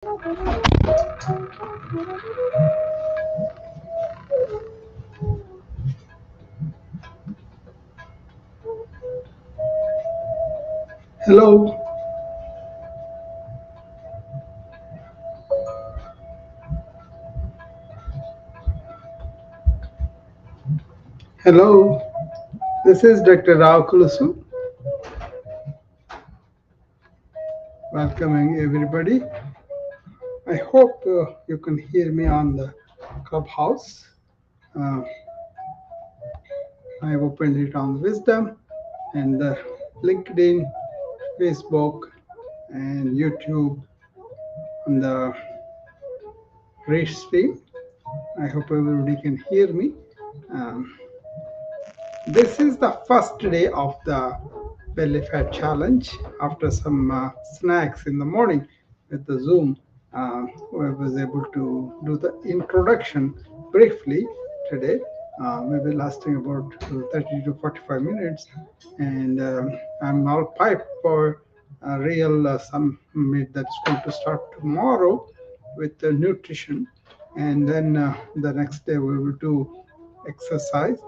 Hello, hello. This is Dr. Rao Kulusu, welcoming everybody. I hope you can hear me on the clubhouse. Uh, I opened it on Wisdom and LinkedIn, Facebook, and YouTube on the Great Stream. I hope everybody can hear me. Um, this is the first day of the belly fat challenge after some snacks in the morning with the Zoom. I was able to do the introduction briefly today, maybe lasting about 30 to 45 minutes. And I'm all piped for a real summit that's going to start tomorrow with nutrition. And then the next day we will do exercise,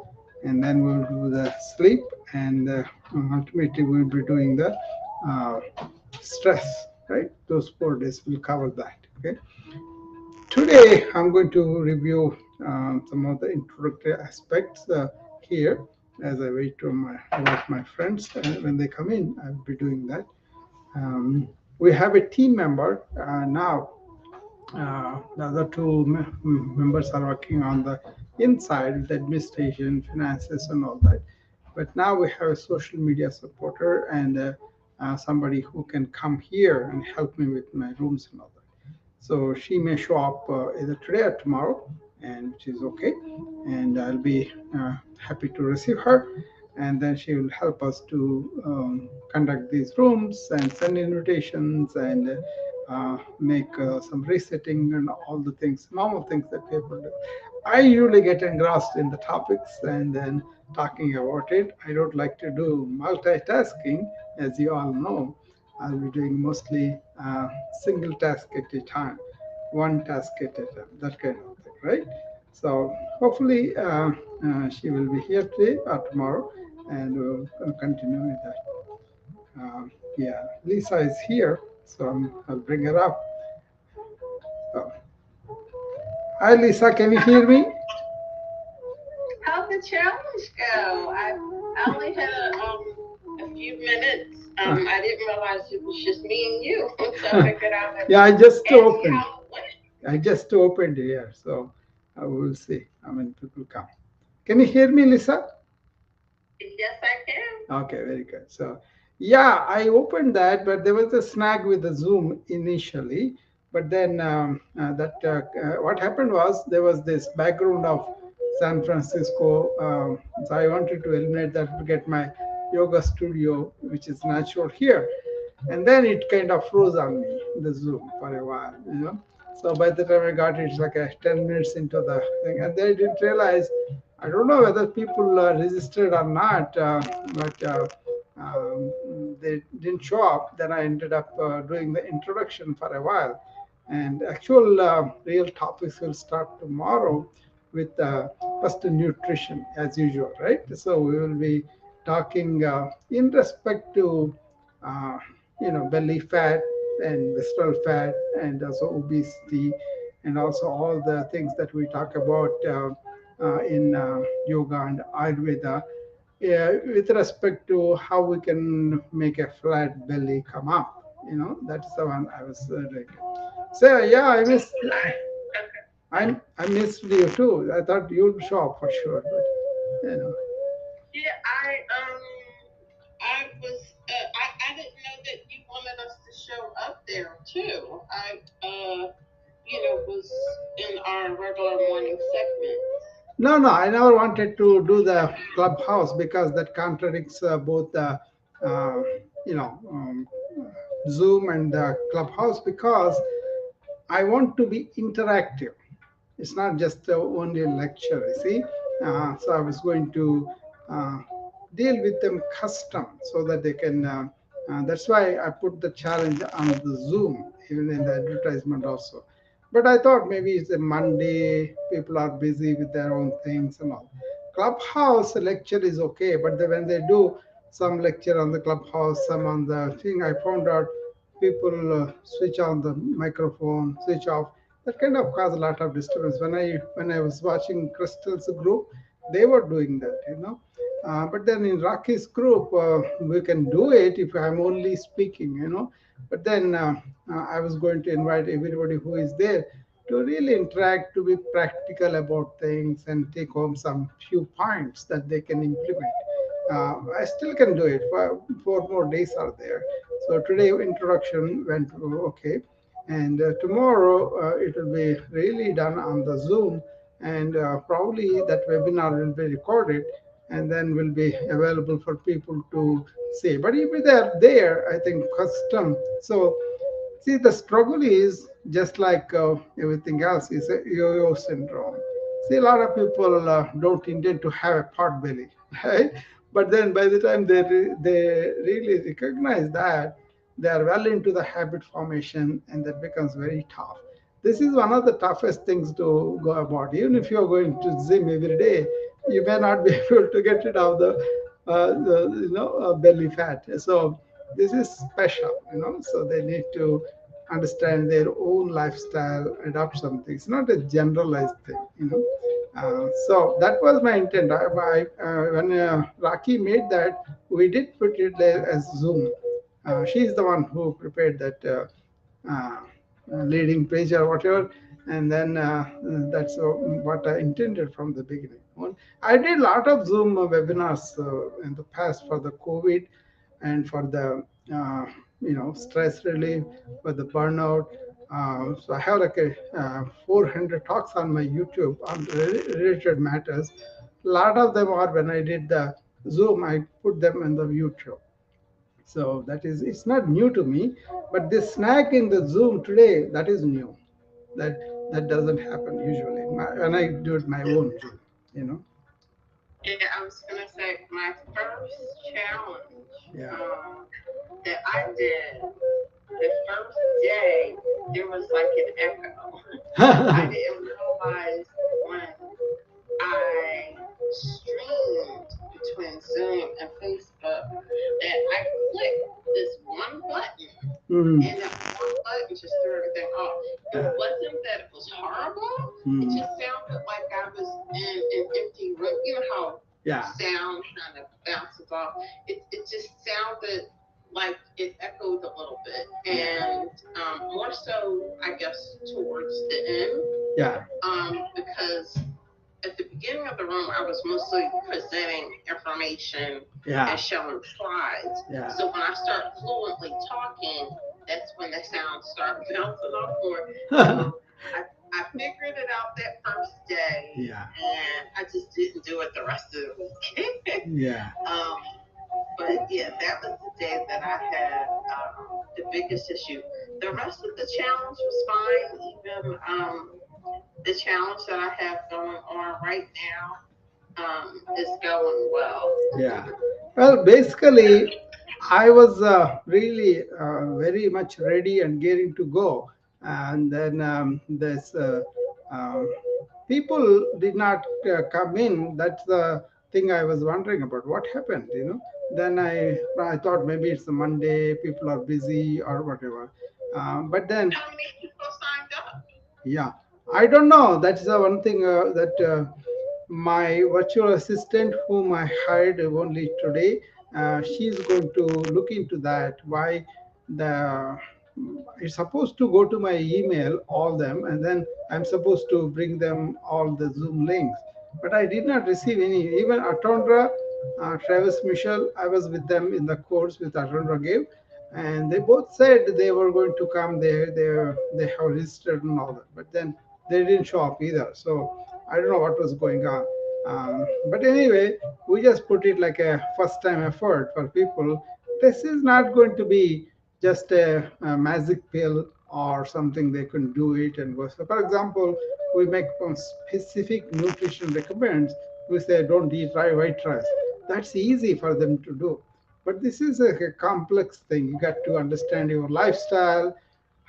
and then we'll do the sleep, and ultimately we'll be doing the uh, stress, right? Those 4 days will cover that. Okay. Today I'm going to review some of the introductory aspects here as I wait to invite my friends. When they come in, I'll be doing that. Um, we have a team member now. The other two members are working on the inside, the administration, finances, and all that. But now we have a social media supporter and somebody who can come here and help me with my rooms and all that. So she may show up either today or tomorrow, and which is okay. And I'll be happy to receive her. And then she will help us to conduct these rooms and send invitations and make some resetting and all the things, normal things that people do. I usually get engrossed in the topics and then talking about it. I don't like to do multitasking, as you all know. I'll be doing mostly single task at a time, one task at a time, that kind of thing, right? So hopefully she will be here today or tomorrow, and we'll continue with that. Yeah, Lisa is here, so I'll bring her up. So, hi, Lisa, can you hear me? How'd the challenge go? I only had a few minutes. I didn't realize it was just me and you, so I figured I would Yeah, I just ask you opened. how it went. I just opened here, so we'll see how many people come. Can you hear me, Lisa? Yes, I can. Okay, very good. So, yeah, I opened that, but there was a snag with the Zoom initially. But then what happened was there was this background of San Francisco. So I wanted to eliminate that to get my yoga studio, which is natural here. And then it kind of froze on me, the Zoom, for a while. So by the time I got it, it's like 10 minutes into the thing. And then I didn't realize, I don't know whether people registered or not, but they didn't show up. Then I ended up doing the introduction for a while. And actual real topics will start tomorrow with first nutrition as usual, right? So we will be talking in respect to uh, belly fat and visceral fat and also obesity and also all the things that we talk about in yoga and Ayurveda, with respect to how we can make a flat belly come up. That's the one I was doing. So yeah, I missed you too. I thought you'd show up for sure, but you know. Yeah, I was, I didn't know that you wanted us to show up there too. Was in our regular morning segment. No, no, I never wanted to do the clubhouse because that contradicts both the, uh, you know, um, Zoom and the clubhouse because I want to be interactive. It's not just only a lecture, you see. So I was going to uh, deal with them custom so that they can. That's why I put the challenge on the Zoom. even in the advertisement also. But I thought maybe it's a Monday, people are busy with their own things and all. Clubhouse lecture is okay, but when they do some lecture on the Clubhouse, some on the thing, I found out people switch on the microphone, switch off. That kind of caused a lot of disturbance. When I was watching Crystal's group, they were doing that, you know. But then in Rocky's group, we can do it if I'm only speaking, you know. But then I was going to invite everybody who is there to really interact, to be practical about things and take home some few points that they can implement. I still can do it. 4 more days are there. So today introduction went okay, and tomorrow it will be really done on the Zoom, and probably that webinar will be recorded and then will be available for people to see. But if they are there, I think custom. So see, the struggle is just like everything else is a yo-yo syndrome. See, a lot of people don't intend to have a pot belly, right? But then by the time they really recognize that, they are well into the habit formation, and that becomes very tough. This is one of the toughest things to go about. Even if you're going to gym every day, you may not be able to get rid of the belly fat. So this is special, you know. So they need to understand their own lifestyle, adopt something. It's not a generalized thing, you know. So that was my intent. When Raki made that, we did put it there as Zoom. She is the one who prepared that uh, leading page or whatever, and then that's what I intended from the beginning. I did a lot of Zoom webinars in the past for the COVID and for the stress relief, for the burnout. So I have like a 400 talks on my YouTube on related matters. A lot of them are when I did the Zoom, I put them in the YouTube. So that is, it's not new to me, but this snack in the Zoom today, that is new. That that doesn't happen usually. When I do it my own Zoom, you know. Yeah, I was gonna say my first challenge Yeah. that I did the first day, there was like an echo. I didn't realize when I streamed between Zoom and Facebook that I clicked this one button, Mm. and that one button just threw everything off. It Yeah. wasn't that it was horrible. It Mm. just sounded like I was in an empty room. You know how Yeah. sound kind of bounces off. It just sounded like it echoed a little bit, and more so, I guess, towards the end, Yeah. because at the beginning of the room, I was mostly presenting information Yeah. and showing slides. Yeah. So when I start fluently talking, that's when the sounds start bouncing off more. So I figured it out that first day, Yeah. and I just didn't do it the rest of the week. Yeah. But yeah, that was the day that I had the biggest issue. The rest of the challenge was fine. Even the challenge that I have going on right now is going well. Yeah. Well, basically, I was really very much ready and gearing to go, and then this uh, people did not come in. That's the thing I was wondering about. What happened? You know. Then I thought maybe it's a Monday. People are busy or whatever. But then How many people signed up? yeah, I don't know. That's the one thing that my virtual assistant, whom I hired only today, she's going to look into that. Why the it's supposed to go to my email, all them, and then I'm supposed to bring them all the Zoom links. But I did not receive any. Even Atondra, Travis Michelle, I was with them in the course with Atondra gave, and they both said they were going to come. They have registered and all that, but then they didn't show up either. So I don't know what was going on. But anyway, we just put it like a first time effort for people. This is not going to be just a magic pill or something they can do it and go. So, for example, we make specific nutrition recommends. We say don't eat white rice. That's easy for them to do. But this is a complex thing. You got to understand your lifestyle,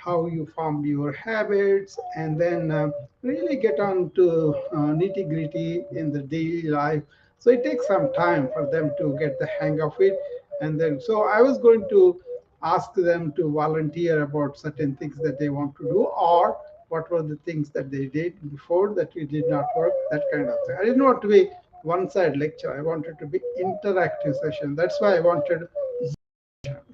how you form your habits, and then really get on to nitty gritty in the daily life. So it takes some time for them to get the hang of it. And then, so I was going to ask them to volunteer about certain things that they want to do, or what were the things that they did before that it did not work, that kind of thing. I didn't want to be one side lecture. I wanted to be interactive session. That's why I wanted,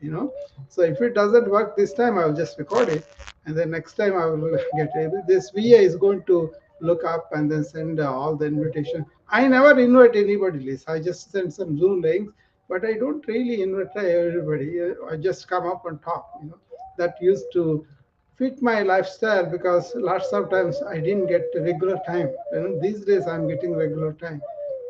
you know. So if it doesn't work this time, I will just record it, and then next time I will get able. This VA is going to look up and then send all the invitation. I never invite anybody, Liz. I just send some Zoom links, but I don't really invite everybody. I just come up and talk. You know, that used to fit my lifestyle because lots of times I didn't get regular time. You know, these days I'm getting regular time,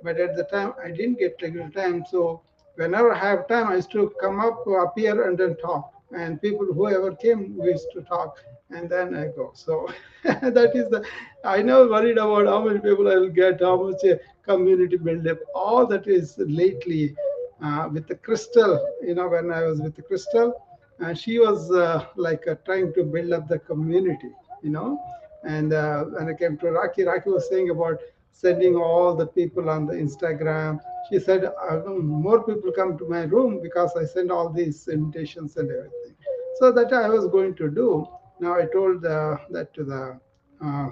but at the time I didn't get regular time. So whenever I have time, I used to come up, appear, and then talk. And people, whoever came, we used to talk, and then I go. So that is the. I never worried about how many people I will get, how much community build up. All that is lately with the Crystal. You know, when I was with the Crystal, she was like trying to build up the community. You know, and when I came to Rocky, Rocky was saying about sending all the people on the Instagram. She said, more people come to my room because I send all these invitations and everything. So that I was going to do. Now I told that to the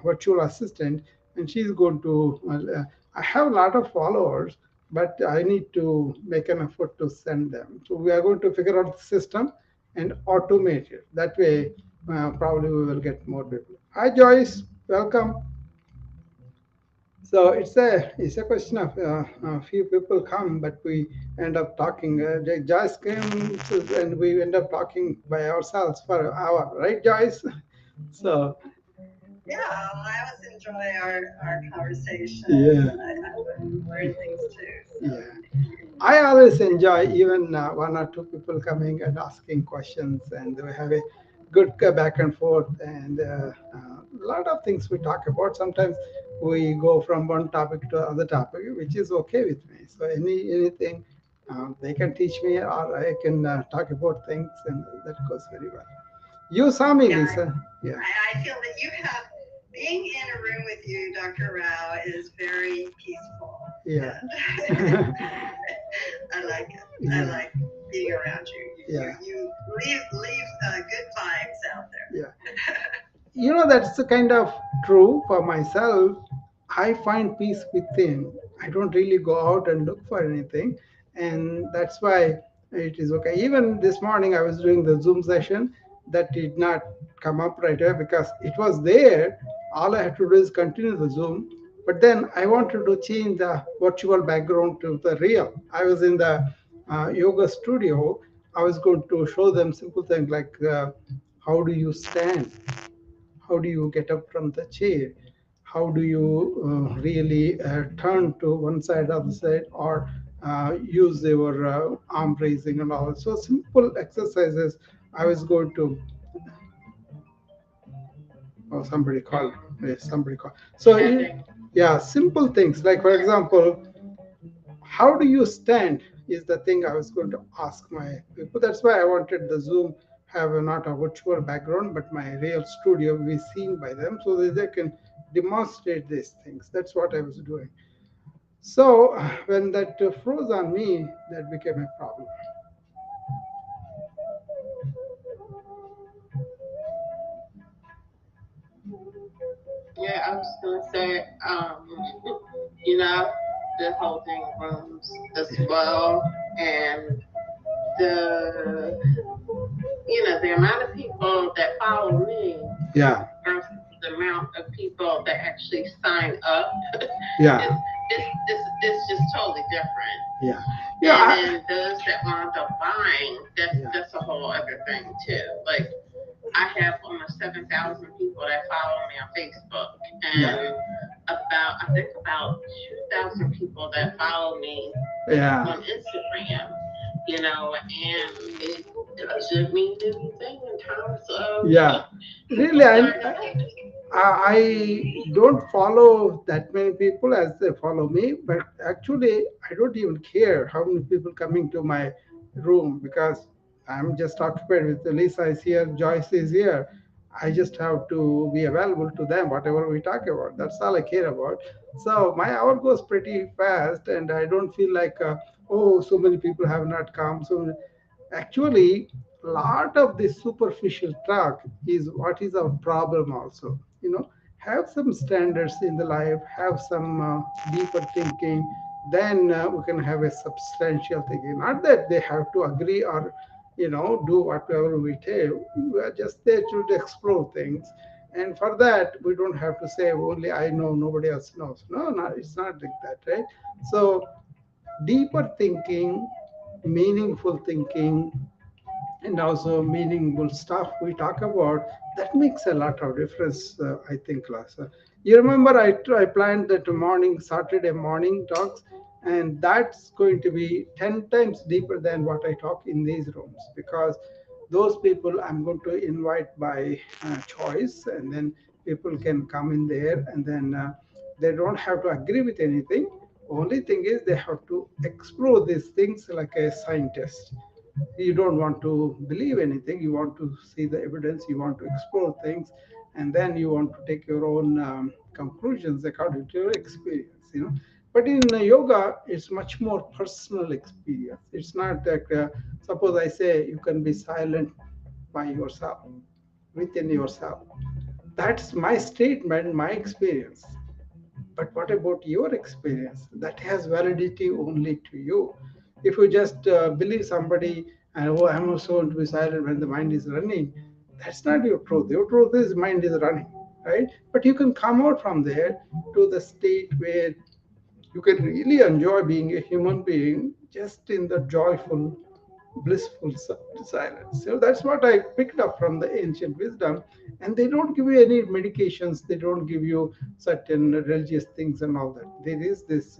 virtual assistant, and she's going to. I have a lot of followers, but I need to make an effort to send them. So we are going to figure out the system and automate it. That way, probably we will get more people. Hi, Joyce. Welcome. So it's a question of a few people come, but we end up talking. Joyce came, and we end up talking by ourselves for an hour, right, Joyce? So Yeah, well, I always enjoy our conversation. yeah, I learn things too. So yeah. thank you. I always enjoy even one or two people coming and asking questions, and we have a good back and forth, and a lot of things we talk about. Sometimes we go from one topic to other topic, which is okay with me. So anything they can teach me, or I can talk about things, and that goes very well. You saw me, Yeah, Lisa. Yeah, I feel that you have being in a room with you, Dr. Rao, is very peaceful, yeah, and I like it. I yeah, like being around you. yeah, You leave good vibes out there. yeah. You know, that's the kind of true for myself. I find peace within. I don't really go out and look for anything, and that's why it is okay. Even this morning I was doing the Zoom session, that did not come up right away because it was there. All I had to do is continue the Zoom, but then I wanted to change the virtual background to the real. I was in the yoga studio. I was going to show them simple things like how do you stand, how do you get up from the chair, how do you really turn to one side, other side, or use your arm raising and all. So simple exercises I was going to. Oh, somebody called. Yes, somebody called. So yeah, simple things like, for example, how do you stand is the thing I was going to ask my people. That's why I wanted the Zoom have not a virtual background, but my real studio be seen by them so that they can demonstrate these things. That's what I was doing. So when that froze on me, that became a problem. Yeah, I was gonna say, you know, the holding rooms as well, and the the amount of people that follow me Yeah, versus the amount of people that actually sign up, yeah, it's just totally different. yeah, yeah, And then those that wound up buying, yeah, that's a whole other thing too. Like I have almost 7,000 people that follow me on Facebook, yeah, and I think about 2,000 people that follow me yeah, on Instagram. And it doesn't mean anything in terms of yeah. Really, people starting to pay. I don't follow that many people as they follow me, but actually, I don't even care how many people coming to my room because I'm just occupied with Lisa is here, Joyce is here. I just have to be available to them, whatever we talk about. That's all I care about. So my hour goes pretty fast, and I don't feel like, oh, so many people have not come. So actually, a lot of this superficial talk is what is our problem also. Have some standards in the life, have some deeper thinking, then we can have a substantial thinking. Not that they have to agree or do whatever we tell. We are just there to explore things. And for that, we don't have to say only I know, nobody else knows. No, no, it's not like that, right? So deeper thinking, meaningful thinking, and also meaningful stuff we talk about, that makes a lot of difference, I think, Lasa. You remember I planned that morning, Saturday morning talks, and that's going to be 10 times deeper than what I talk in these rooms, because those people I'm going to invite by choice, and then people can come in there, and then they don't have to agree with anything. Only thing is they have to explore these things like a scientist. You don't want to believe anything, you want to see the evidence, you want to explore things, and then you want to take your own conclusions according to your experience. But in yoga it's much more personal experience. It's not that, suppose I say you can be silent by yourself, within yourself. That's my statement, my experience. But what about your experience? That has validity only to you. If you just believe somebody, and oh, I'm also going to be silent when the mind is running, that's not your truth. Your truth is mind is running, right? But you can come out from there to the state where you can really enjoy being a human being just in the joyful, blissful silence. That's what I picked up from the ancient wisdom. And they don't give you any medications, they don't give you certain religious things and all that. There is this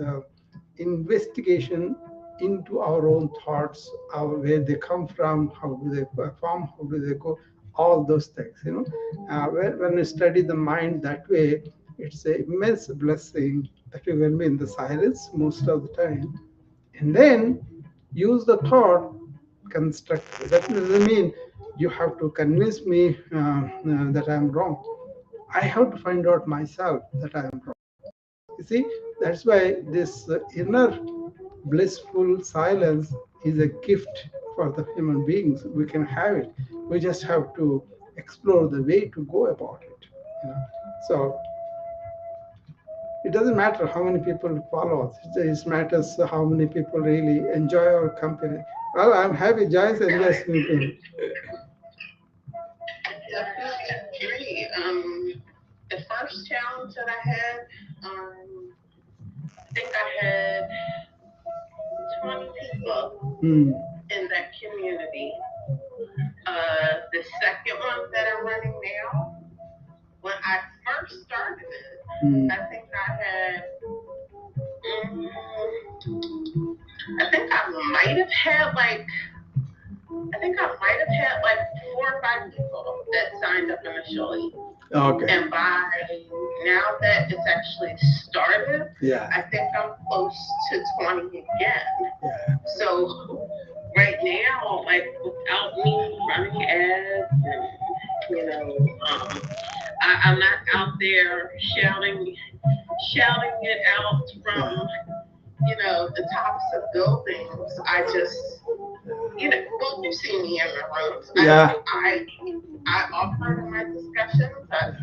investigation into our own thoughts, where they come from, how do they perform, how do they go, all those things. When you study the mind that way, it's an immense blessing that you will be in the silence most of the time, and then use the thought constructively. That doesn't mean you have to convince me that I'm wrong. I have to find out myself that I am wrong. You see, that's why this inner blissful silence is a gift for the human beings. We can have it. We just have to explore the way to go about it. You know? So it doesn't matter how many people follow us. It matters how many people really enjoy our company. Well, I'm happy Joyce enjoys me. Definitely agree. The first challenge that I had, I think I had 20 people Hmm. in that community. The second one that I'm running now, when I first started it, Hmm. I think I had, mm, I think I might have had like, I think I might have had like 4 or 5 people that signed up initially. Okay. And by now that it's actually started, Yeah. I think I'm close to 20 again. Yeah. So right now, like without me running ads and I'm not out there shouting it out from the tops of buildings. I just well, you see me in the rooms. Yeah. I offer in my discussions. I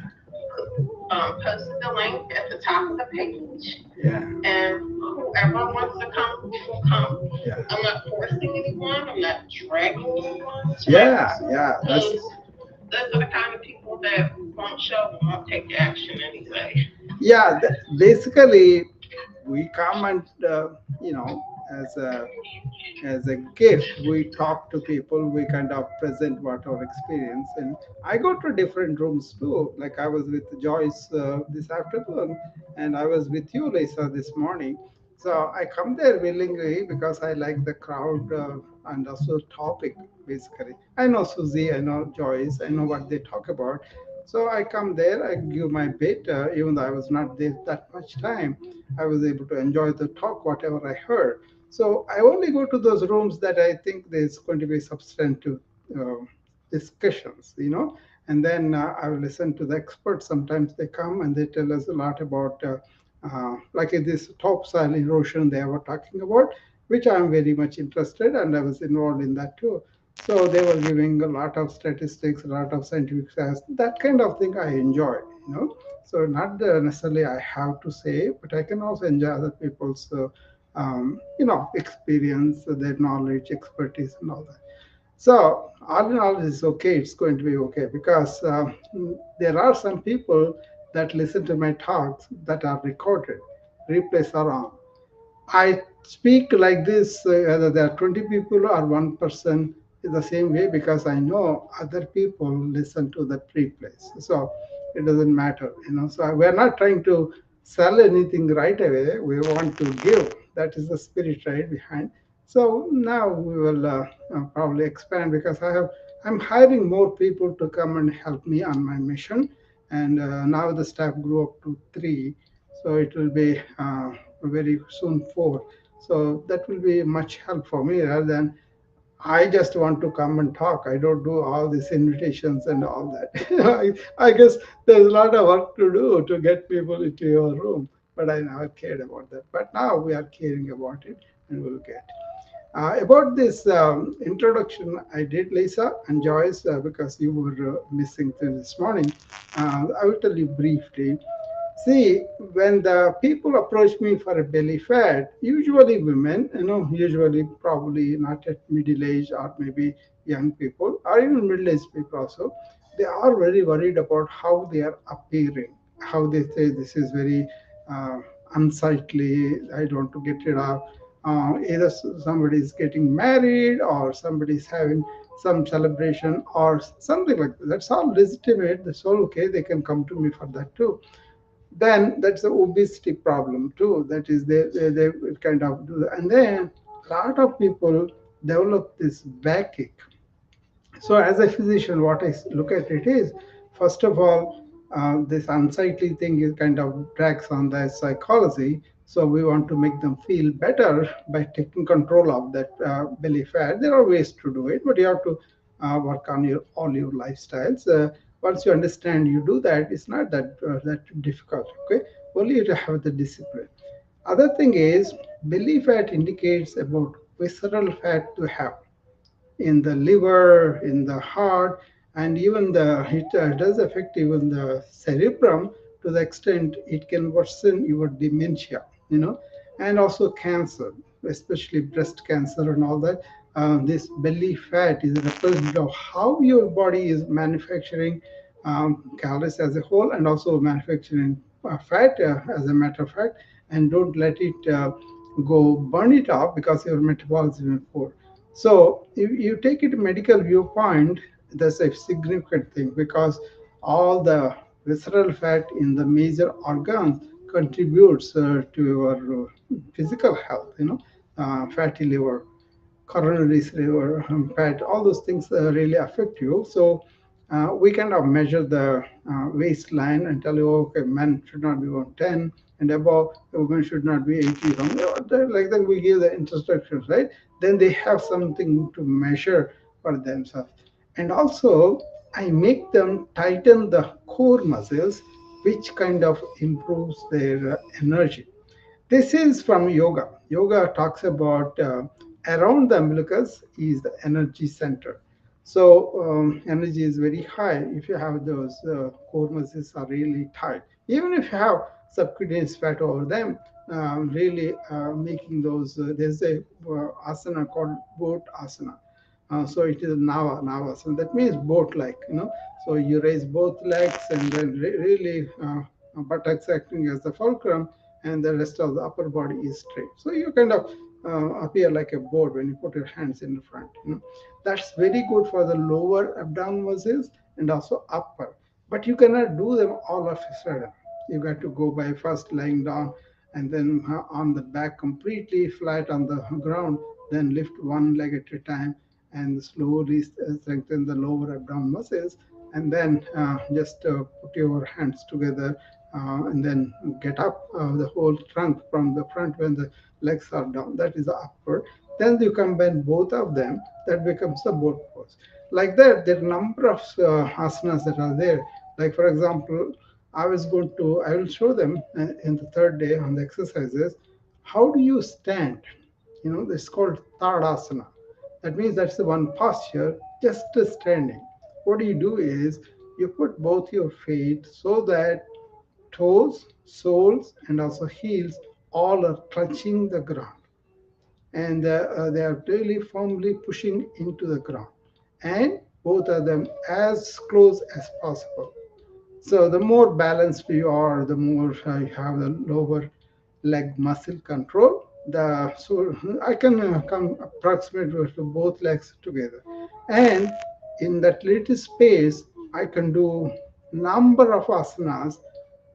posted the link at the top of the page, Yeah. and whoever wants to come will come. Yeah. I'm not forcing anyone. I'm not dragging anyone to Yeah. my Yeah. because those are the kind of people that won't show and won't take action anyway. Yeah. Basically, we come and as a gift, we talk to people, we kind of present what our experience. And I go to different rooms too, like I was with Joyce this afternoon, and I was with you, Lisa, this morning. So I come there willingly because I like the crowd, and also topic. Basically, I know Susie, I know Joyce, I know what they talk about. So I come there, I give my bit, even though I was not there that much time. I was able to enjoy the talk, whatever I heard. So I only go to those rooms that I think there's going to be substantive uh, discussions. And then I will listen to the experts. Sometimes they come and they tell us a lot about, like this topsoil erosion they were talking about, which I'm very much interested, and I was involved in that too. So they were giving a lot of statistics, a lot of scientific science, that kind of thing I enjoy, you know. So not necessarily I have to say, but I can also enjoy other people's, experience, their knowledge, expertise, and all that. So all in all, it's okay. It's going to be okay because there are some people that listen to my talks that are recorded, replays are on. I speak like this, whether there are 20 people or one person, in the same way because I know other people listen to the replays. So it doesn't matter, you know. So we're not trying to sell anything right away. We want to give. That is the spirit right behind. So now we will probably expand because I'm hiring more people to come and help me on my mission, and now the staff grew up to three, so it will be very soon four. So that will be much help for me rather than I just want to come and talk. I don't do all these invitations and all that. I guess there's a lot of work to do to get people into your room, but I never cared about that. But now we are caring about it and we'll get. About this introduction, I did, Lisa and Joyce, because you were missing this morning. I will tell you briefly. See, when the people approach me for a belly fat, usually women, usually probably not at middle age or maybe young people or even middle aged people also, they are very worried about how they are appearing, how they say this is very uh, unsightly, I don't want to get rid of. Either somebody is getting married or somebody is having some celebration or something like that. That's all legitimate. That's all okay. They can come to me for that too. Then that's the obesity problem too. That is they kind of do that. And then a lot of people develop this backache. So as a physician, what I look at it is, first of all, this unsightly thing is kind of drags on the psychology. So we want to make them feel better by taking control of that belly fat. There are ways to do it, but you have to work on your all your lifestyles. Once you understand, you do that. It's not that difficult. Okay, only you to have the discipline. Other thing is belly fat indicates about visceral fat to have in the liver, in the heart, and even it does affect even the cerebrum to the extent it can worsen your dementia, and also cancer, especially breast cancer and all that. This belly fat is a representative of how your body is manufacturing calories as a whole and also manufacturing fat as a matter of fact, and don't let it go burn it off because your metabolism is poor. So if you take it medical viewpoint, that's a significant thing because all the visceral fat in the major organs contributes to your physical health. Fatty liver, coronary liver, fat, all those things really affect you. So we kind of measure the waistline and tell you, okay, men should not be 110 and above, women should not be 80. Like that, we give the instructions, right? Then they have something to measure for themselves. And also, I make them tighten the core muscles, which kind of improves their energy. This is from yoga. Yoga talks about around the umbilicus is the energy center. So energy is very high if you have those core muscles are really tight. Even if you have subcutaneous fat over them, really making those. There's a asana called boat asana. So it is navasana. That means boat-like. So you raise both legs and then really buttocks acting as the fulcrum, and the rest of the upper body is straight. So you kind of appear like a board when you put your hands in the front. That's very good for the lower abdominal muscles and also upper. But you cannot do them all of a sudden. You got to go by first lying down and then on the back completely flat on the ground, then lift one leg at a time and slowly strengthen the lower abdominal muscles, and then just put your hands together and then get up the whole trunk from the front when the legs are down. That is the upward. Then you combine both of them. That becomes the boat pose. like that, there are number of asanas that are there. Like for example, I will show them in the third day on the exercises. How do you stand? It's called Tadasana. That means that's the one posture, just standing. What do you do is you put both your feet so that toes, soles, and also heels all are touching the ground, and they are really firmly pushing into the ground, and both of them as close as possible. So the more balanced you are, the more you have the lower leg muscle control. So I can come approximate to both legs together, and in that little space, I can do number of asanas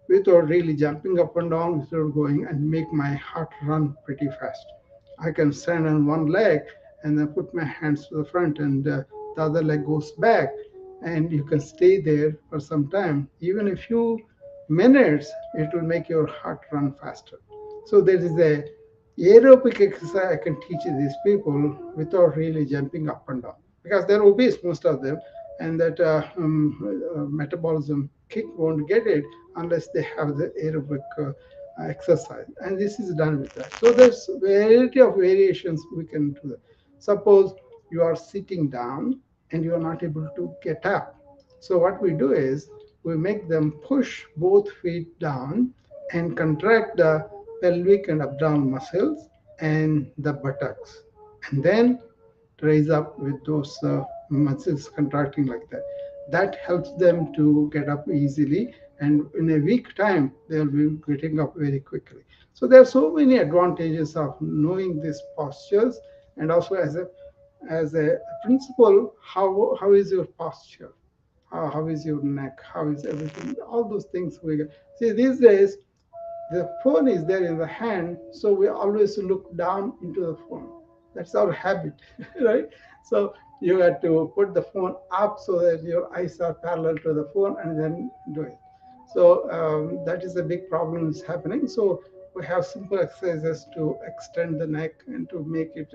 without really jumping up and down, without going and make my heart run pretty fast. I can stand on one leg and then put my hands to the front, and the other leg goes back, and you can stay there for some time. Even a few minutes, it will make your heart run faster. So there is a aerobic exercise I can teach these people without really jumping up and down, because they're obese, most of them, and that metabolism kick won't get it unless they have the aerobic exercise, and this is done with that. So there's variety of variations we can do that. Suppose you are sitting down and you are not able to get up, so what we do is we make them push both feet down and contract the pelvic and abdominal muscles and the buttocks, and then raise up with those muscles contracting like that. That helps them to get up easily, and in a week time, they'll be getting up very quickly. So there are so many advantages of knowing these postures, and also as a principle, how is your posture? How is your neck? How is everything? All those things we see these days. The phone is there in the hand, so we always look down into the phone. That's our habit, right? So you have to put the phone up so that your eyes are parallel to the phone and then do it. So that is a big problem is happening. So we have simple exercises to extend the neck and to make it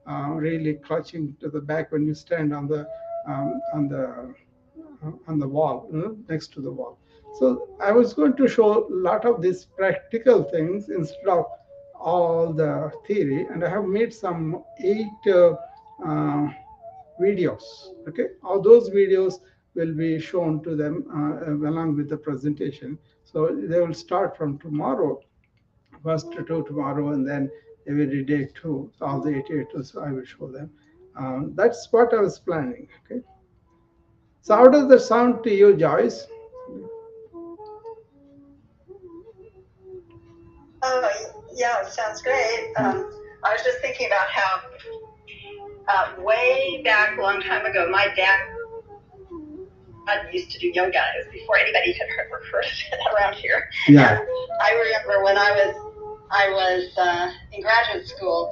really clutching to the back when you stand on the um, on the wall, next to the wall. So I was going to show a lot of these practical things instead of all the theory, and I have made some 8 uh, videos. Okay, all those videos will be shown to them along with the presentation. So they will start from tomorrow, first to tomorrow, and then every day two. So all the 88, so I will show them. That's what I was planning. Okay. So how does that sound to you, Joyce? Oh, yeah, sounds great. I was just thinking about how way back a long time ago, my dad used to do yoga. It was before anybody had ever heard of it around here. Yeah. I remember when I was in graduate school,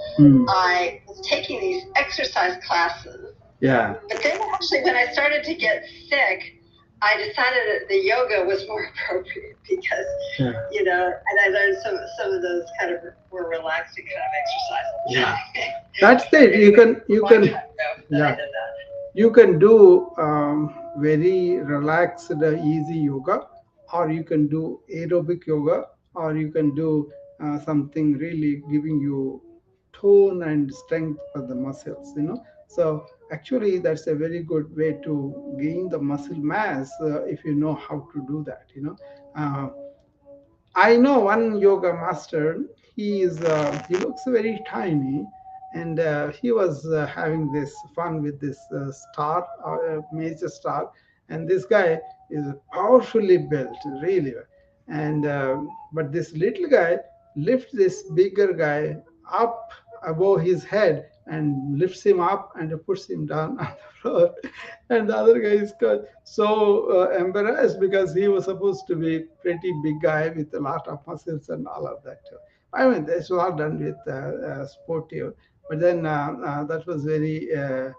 I was taking these exercise classes. Yeah. But then actually when I started to get sick, I decided that the yoga was more appropriate because, and I learned some of those kind of more relaxing kind of exercises. Yeah. That's it. You can do very relaxed, easy yoga, or you can do aerobic yoga, or you can do something really giving you tone and strength for the muscles. So actually, that's a very good way to gain the muscle mass if you know how to do that. Uh, I know one yoga master. He looks very tiny, and he was having this fun with this star, major star, and this guy is powerfully built, really. And but this little guy lifts this bigger guy up above his head and lifts him up and puts him down on the floor. And the other guy is so embarrassed because he was supposed to be pretty big guy with a lot of muscles and all of that too. I mean, this was all done with sportive, but then that was very uh,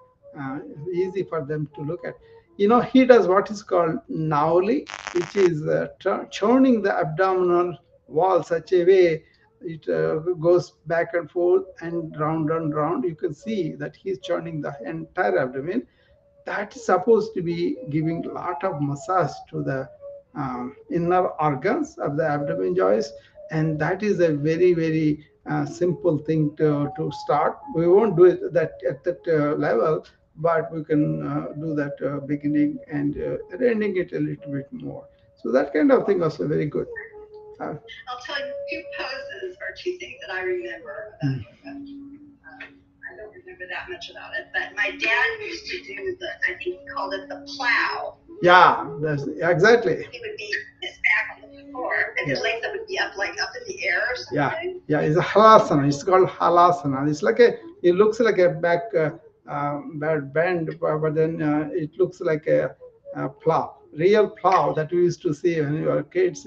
easy for them to look at. He does what is called nauli, which is churning the abdominal wall such a way it goes back and forth and round and round. You can see that he's churning the entire abdomen. that is supposed to be giving a lot of massage to the inner organs of the abdomen joints, and that is a very very simple thing to start. We won't do it that at that level, but we can do that beginning and ending it a little bit more. So that kind of thing also very good. I'll tell you two poses or two things that I remember about yoga. I don't remember that much about it, but my dad used to do I think he called it the plow. Yeah, that's exactly. He would be his back on the floor, and his legs would be up up in the air or something. Yeah, it's a halasana. It's called halasana. It's like it looks like a back bend, but then it looks like a plow, real plow that we used to see when we were kids.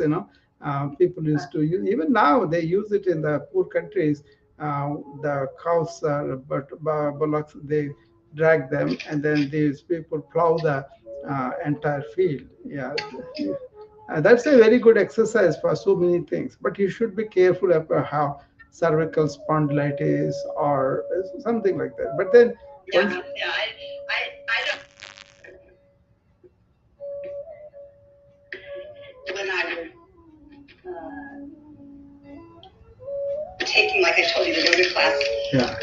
People used to use. Even now, they use it in the poor countries. The cows, bullocks, they drag them, and then these people plow the entire field. Yeah, that's a very good exercise for so many things. But you should be careful about how cervical spondylitis or something like that. But then, I don't. When I was taking, like I told you, the yoga class. Yeah.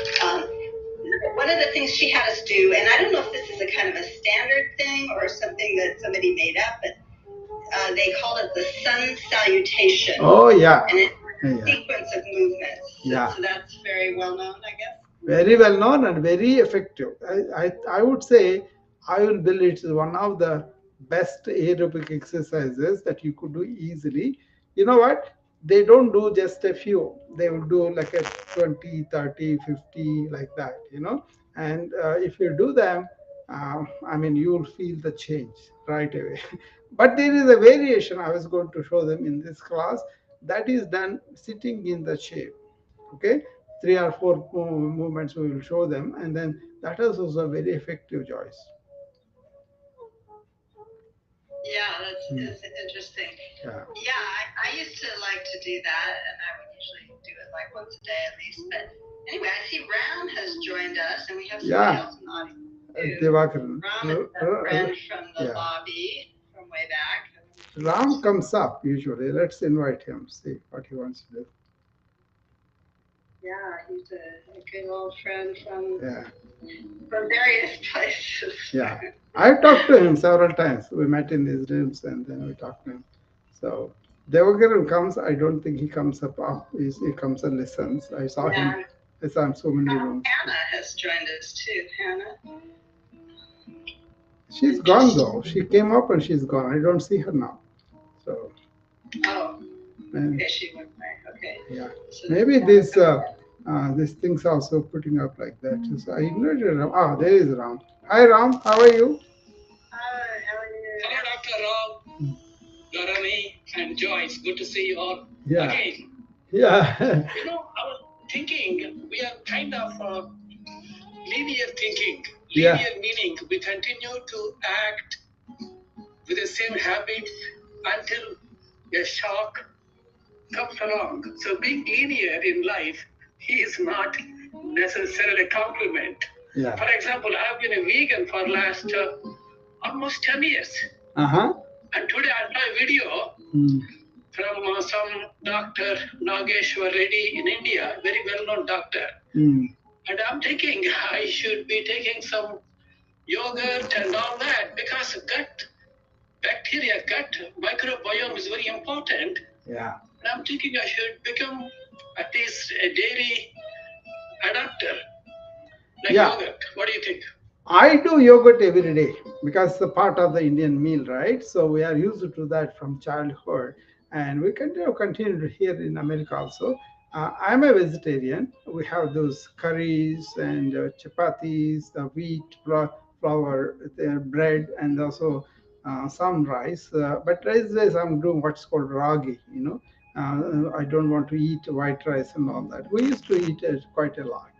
One of the things she had us do, and I don't know if this is a kind of a standard thing or something that somebody made up, but they called it the sun salutation. Oh yeah. And it's a sequence of movements. Yeah. So that's very well known, I guess. Very well known and very effective. I would say I will believe it is one of the best aerobic exercises that you could do easily. You know what? They don't do just a few. They will do like a 20, 30, 50, like that, And if you do them, you will feel the change right away. But there is a variation I was going to show them in this class that is done sitting in the chair. Okay, 3 or 4 movements we will show them, and then that is also very effective, Joyce. Yeah, that's interesting. Yeah, I used to like to do that, and I would usually do it like once a day at least. But anyway, I see Ram has joined us, and we have somebody else in the audience. Devakaran. Ram is a friend from the lobby from way back. Ram comes up usually. Let's invite him, see what he wants to do. Yeah, he's a good old friend from various places. Yeah, I've talked to him several times. We met in these rooms and then we talked to him. So Devakaran comes. I don't think he comes up. He comes and listens. I saw him. I saw him so many rooms. Hannah has joined us too. Hannah. She's gone though. She came up and she's gone. I don't see her now. So. Oh. Okay, she went back. Okay. Yeah. So maybe this thing's also putting up like that. So I ignored Ram. Ah, there is Ram. Hi Ram, how are you? Hi, how are you? Hello, Dr. Ram, Dorani, and Joyce. Good to see you all again. Yeah. I was thinking we are kind of linear thinking. Linear meaning we continue to act with the same habits until a shock comes along. So being linear in life is not necessarily a compliment. Yeah. For example, I've been a vegan for last almost 10 years. Uh-huh. And today I saw a video from some Dr. Nageshwar Reddy in India, very well-known doctor. And I'm thinking I should be taking some yogurt and all that because gut bacteria, gut microbiome is very important. Yeah. And I'm thinking I should become at least a dairy adapter, like yogurt. What do you think? I do yogurt every day because it's a part of the Indian meal, right? So we are used to that from childhood, and we continue here in America also. I'm a vegetarian. We have those curries and chapatis, the wheat flour, bread, and also some rice. But rice days I'm doing what's called ragi. I don't want to eat white rice and all that. We used to eat it quite a lot.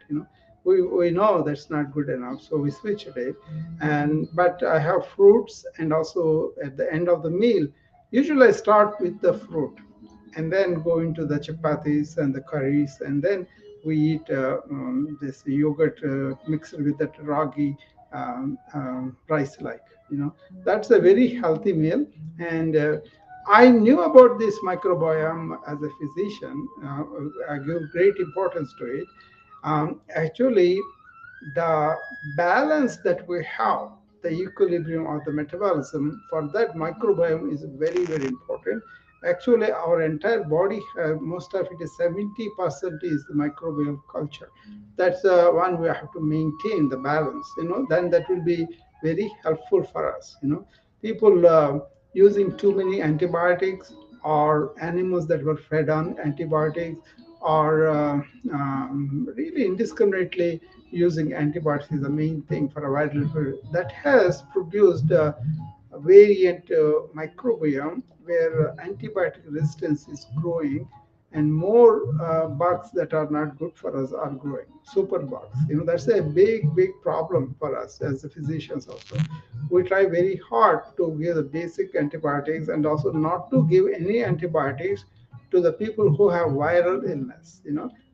We know that's not good enough, so we switched it. But I have fruits, and also at the end of the meal, usually I start with the fruit, and then go into the chapatis and the curries, and then we eat this yogurt mixed with that ragi, rice like. That's a very healthy meal. And I knew about this microbiome as a physician. I give great importance to it. Actually, the balance that we have, the equilibrium of the metabolism, for that microbiome is very, very important. Actually, our entire body, most of it is 70% is the microbial culture. That's one we have to maintain the balance. Then that will be very helpful for us. People using too many antibiotics, or animals that were fed on antibiotics, or really indiscriminately using antibiotics is the main thing for a viral infection. That has produced a variant microbiome where antibiotic resistance is growing, and more bugs that are not good for us are growing, super bugs. That's a big, big problem for us as the physicians also. We try very hard to give the basic antibiotics, and also not to give any antibiotics to the people who have viral illness.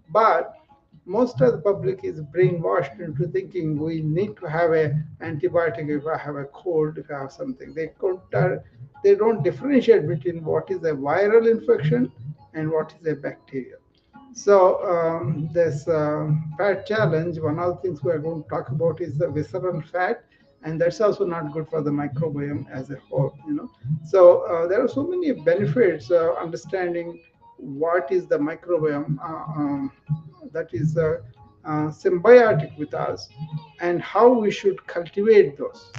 But most of the public is brainwashed into thinking we need to have a antibiotic if I have a cold, if I have something. They don't differentiate between what is a viral infection and what is a bacterial. So this fat challenge, one of the things we are going to talk about is the visceral fat, and that's also not good for the microbiome as a whole. So there are so many benefits understanding what is the microbiome that is symbiotic with us, and how we should cultivate those.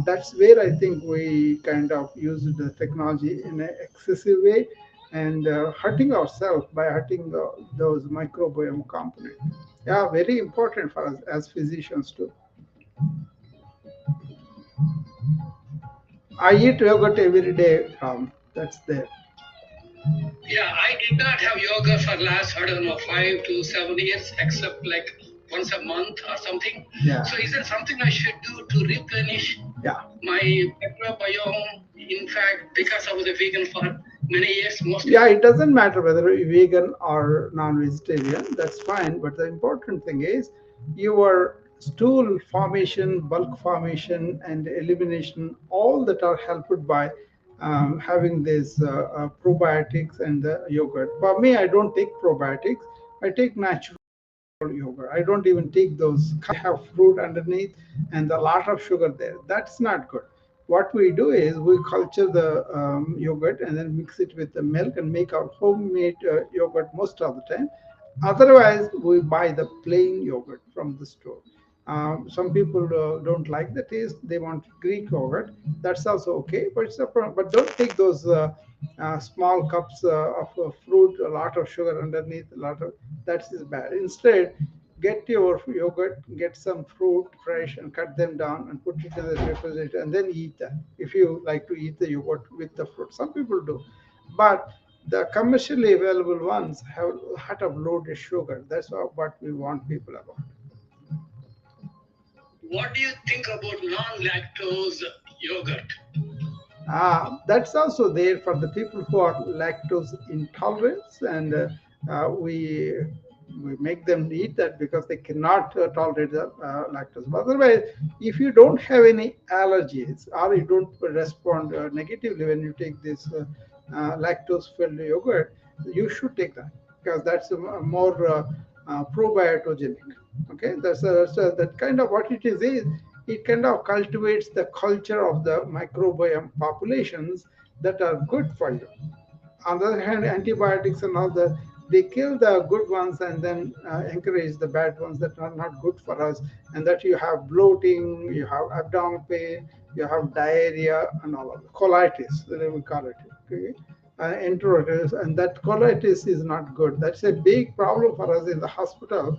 That's where I think we kind of use the technology in an excessive way, and hurting ourselves by hurting those microbiome components. Yeah, very important for us as physicians too. I eat yogurt every day. That's there. Yeah, I did not have yoga for last, I don't know, 5 to 7 years, except like once a month or something. Yeah. So is there something I should do to replenish Yeah. my microbiome? In fact, because I was a vegan for many years, mostly. Yeah, it doesn't matter whether you're vegan or non-vegetarian. That's fine. But the important thing is your stool formation, bulk formation, and elimination, all that are helped by having these probiotics and the yogurt. For me, I don't take probiotics. I take natural yogurt. I don't even take those. Have fruit underneath and a lot of sugar there. That's not good. What we do is we culture the yogurt and then mix it with the milk and make our homemade yogurt most of the time. Otherwise, we buy the plain yogurt from the store. Some people don't like the taste; they want Greek yogurt. That's also okay, but it's a problem. But don't take those small cups of fruit, a lot of sugar underneath, a lot of that is bad. Instead, get your yogurt, get some fruit fresh, and cut them down and put it in the refrigerator, and then eat that. If you like to eat the yogurt with the fruit, some people do, but the commercially available ones have a lot of loaded sugar. That's what we want people about. What do you think about non-lactose yogurt? That's also there for the people who are lactose intolerant, and we make them eat that because they cannot tolerate the lactose. But otherwise, if you don't have any allergies, or you don't respond negatively when you take this lactose-filled yogurt, you should take that, because that's more probiotogenic. Okay, that's that kind of what it is it kind of cultivates the culture of the microbiome populations that are good for you. On the other hand, antibiotics and all that, they kill the good ones and then encourage the bad ones that are not good for us, and that you have bloating, you have abdominal pain, you have diarrhea, and all of that. Colitis, we call it. Okay? Enteritis, and that colitis is not good. That's a big problem for us in the hospital.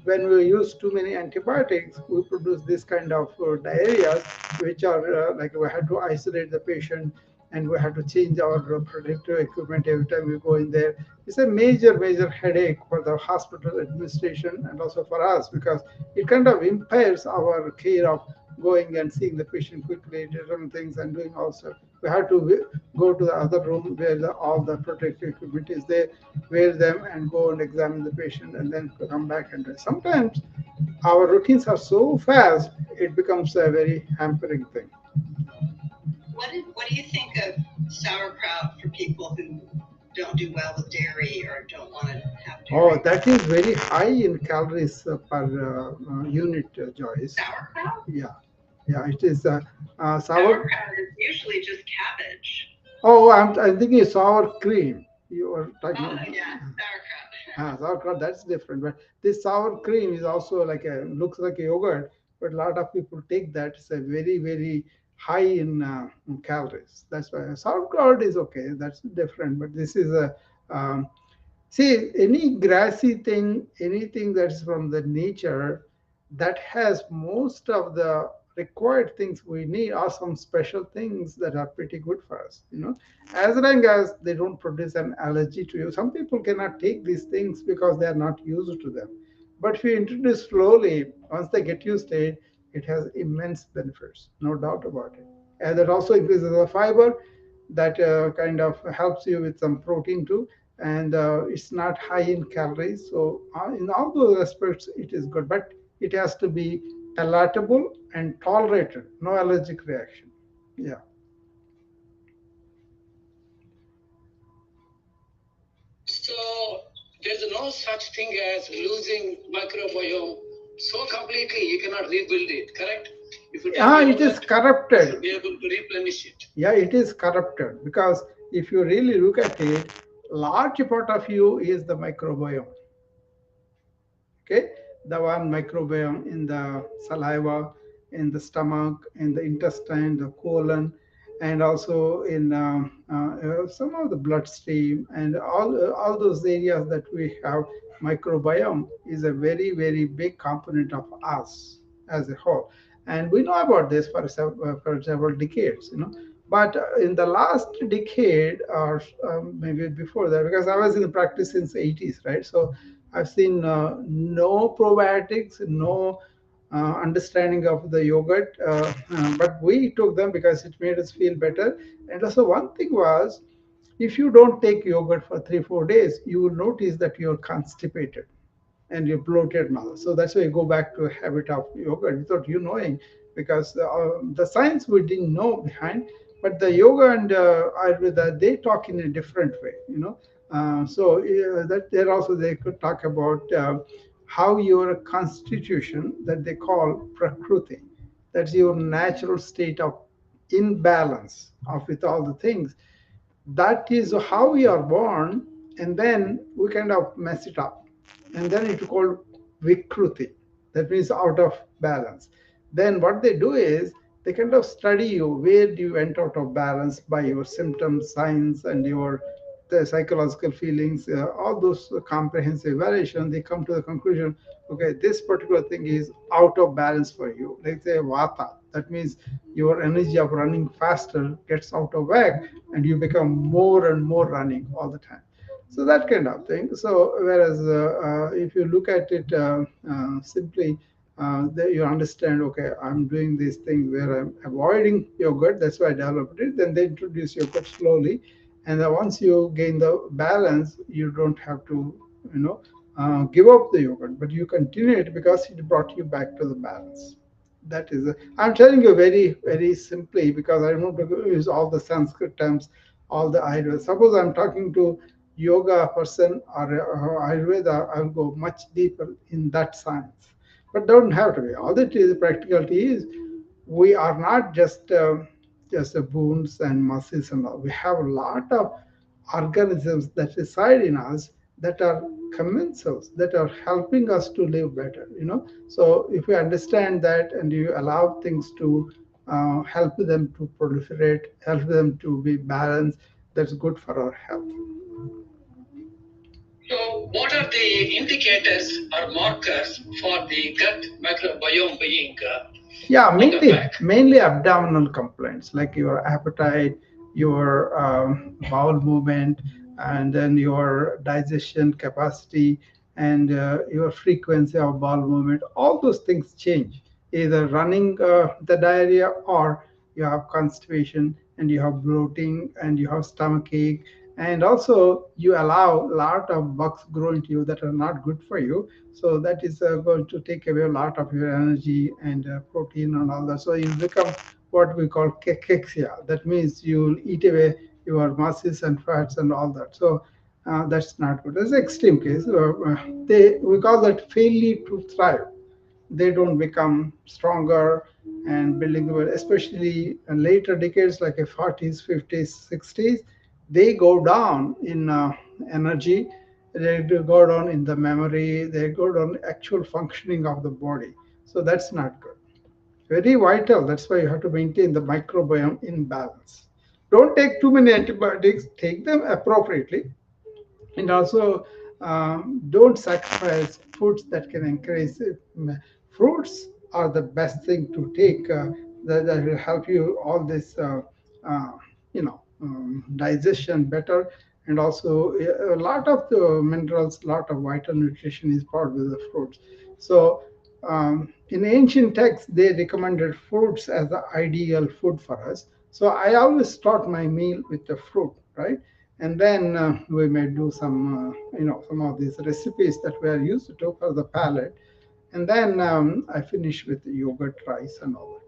When we use too many antibiotics, we produce this kind of diarrhea, which are like we had to isolate the patient, and we had to change our protective equipment every time we go in there. It's a major, major headache for the hospital administration and also for us, because it kind of impairs our care of going and seeing the patient quickly, different things, and doing also. We have to go to the other room where all the protective equipment is there, wear them, and go and examine the patient, and then come back and do it. Sometimes our routines are so fast, it becomes a very hampering thing. What do you think of sauerkraut for people who don't do well with dairy or don't want to have Oh, dairy? that is very high in calories per unit, Joyce. Sauerkraut? Yeah, it is sour. Sauerkraut is usually just cabbage. Oh, I'm thinking sour cream. You are talking. Oh yeah, sauerkraut. Sauerkraut, that's different. But this sour cream is also like a looks like a yogurt, but a lot of people take that. It's a very, very high in calories. That's why sauerkraut is okay. That's different. But this is a see, any grassy thing, anything that's from the nature that has most of the required things we need are some special things that are pretty good for us, as long as they don't produce an allergy to you. Some people cannot take these things because they are not used to them. But if you introduce slowly, once they get used to it, it has immense benefits, no doubt about it. And that also increases the fiber, that kind of helps you with some protein too, and it's not high in calories. So in all those aspects, it is good, but it has to be palatable and tolerated, no allergic reaction. Yeah. So there's no such thing as losing microbiome so completely you cannot rebuild it, correct? If you take It is yogurt, you corrupted. should be able to replenish it. Yeah, it is corrupted because if you really look at it, large part of you is the microbiome. Okay, the one microbiome in the saliva, in the stomach, in the intestine, the colon, and also in some of the bloodstream, and all those areas that we have. Microbiome is a very, very big component of us as a whole, and we know about this for several decades, but in the last decade, or maybe before that, because I was in the practice since 80s, right? So I've seen no probiotics, no understanding of the yogurt, but we took them because it made us feel better. And also, one thing was, if you don't take yogurt for 3 4 days, you will notice that you're constipated and you're bloated now. So that's why you go back to a habit of yogurt without you knowing, because the science we didn't know behind, but the yoga and Ayurveda, they talk in a different way. So that there also they could talk about how your constitution, that they call prakruti, that's your natural state of imbalance of with all the things, that is how we are born, and then we kind of mess it up, and then it's called vikruti, that means out of balance. Then what they do is they kind of study you, where do you went out of balance by your symptoms, signs, and your the psychological feelings, all those comprehensive evaluation. They come to the conclusion, okay, this particular thing is out of balance for you. Like say vata, that means your energy of running faster gets out of whack, and you become more and more running all the time. So that kind of thing. So whereas if you look at it simply, you understand, okay, I'm doing this thing where I'm avoiding yogurt, that's why I developed it. Then they introduce yogurt slowly, and then once you gain the balance, you don't have to, give up the yogurt, but you continue it because it brought you back to the balance. That is, I'm telling you very, very simply, because I don't want to use all the Sanskrit terms, all the Ayurveda. Suppose I'm talking to yoga person or Ayurveda, I'll go much deeper in that science. But don't have to be. All that is practicality is, we are not just bones and muscles and all. We have a lot of organisms that reside in us, that are commensals, that are helping us to live better. So if we understand that, and you allow things to help them to proliferate, help them to be balanced, that's good for our health. So, what are the indicators or markers for the gut microbiome being? Yeah, mainly abdominal complaints like your appetite, your bowel movement, and then your digestion capacity, and your frequency of bowel movement. All those things change. Either running the diarrhea, or you have constipation, and you have bloating, and you have stomach ache, And also you allow a lot of bugs grow into you that are not good for you. So that is going to take away a lot of your energy and protein and all that. So you become what we call cachexia. That means you'll eat away your muscles and fats and all that. So that's not good. That's an extreme case. We call that failure to thrive. They don't become stronger and building the world, especially in later decades like a 40s, 50s, 60s, they go down in energy, they do go down in the memory, they go down actual functioning of the body. So that's not good. Very vital. That's why you have to maintain the microbiome in balance. Don't take too many antibiotics, take them appropriately, and also don't sacrifice foods that can encourage it. Fruits are the best thing to take, that will help you all this uh, digestion better. And also a lot of the minerals, lot of vital nutrition is part of the fruits. So in ancient texts they recommended fruits as the ideal food for us. So I always start my meal with the fruit, right? And then we may do some some of these recipes that we are used to for the palate. And then I finish with the yogurt, rice, and all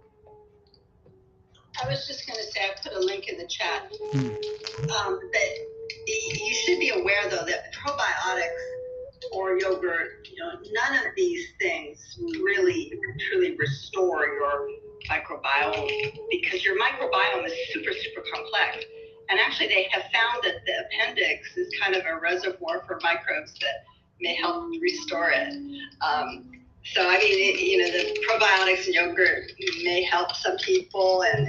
I was just going to say, I put a link in the chat. that. That you should be aware, though, that probiotics or yogurt, none of these things really truly restore your microbiome, because your microbiome is super, super complex. And actually, they have found that the appendix is kind of a reservoir for microbes that may help restore it. So I mean, the probiotics and yogurt may help some people, and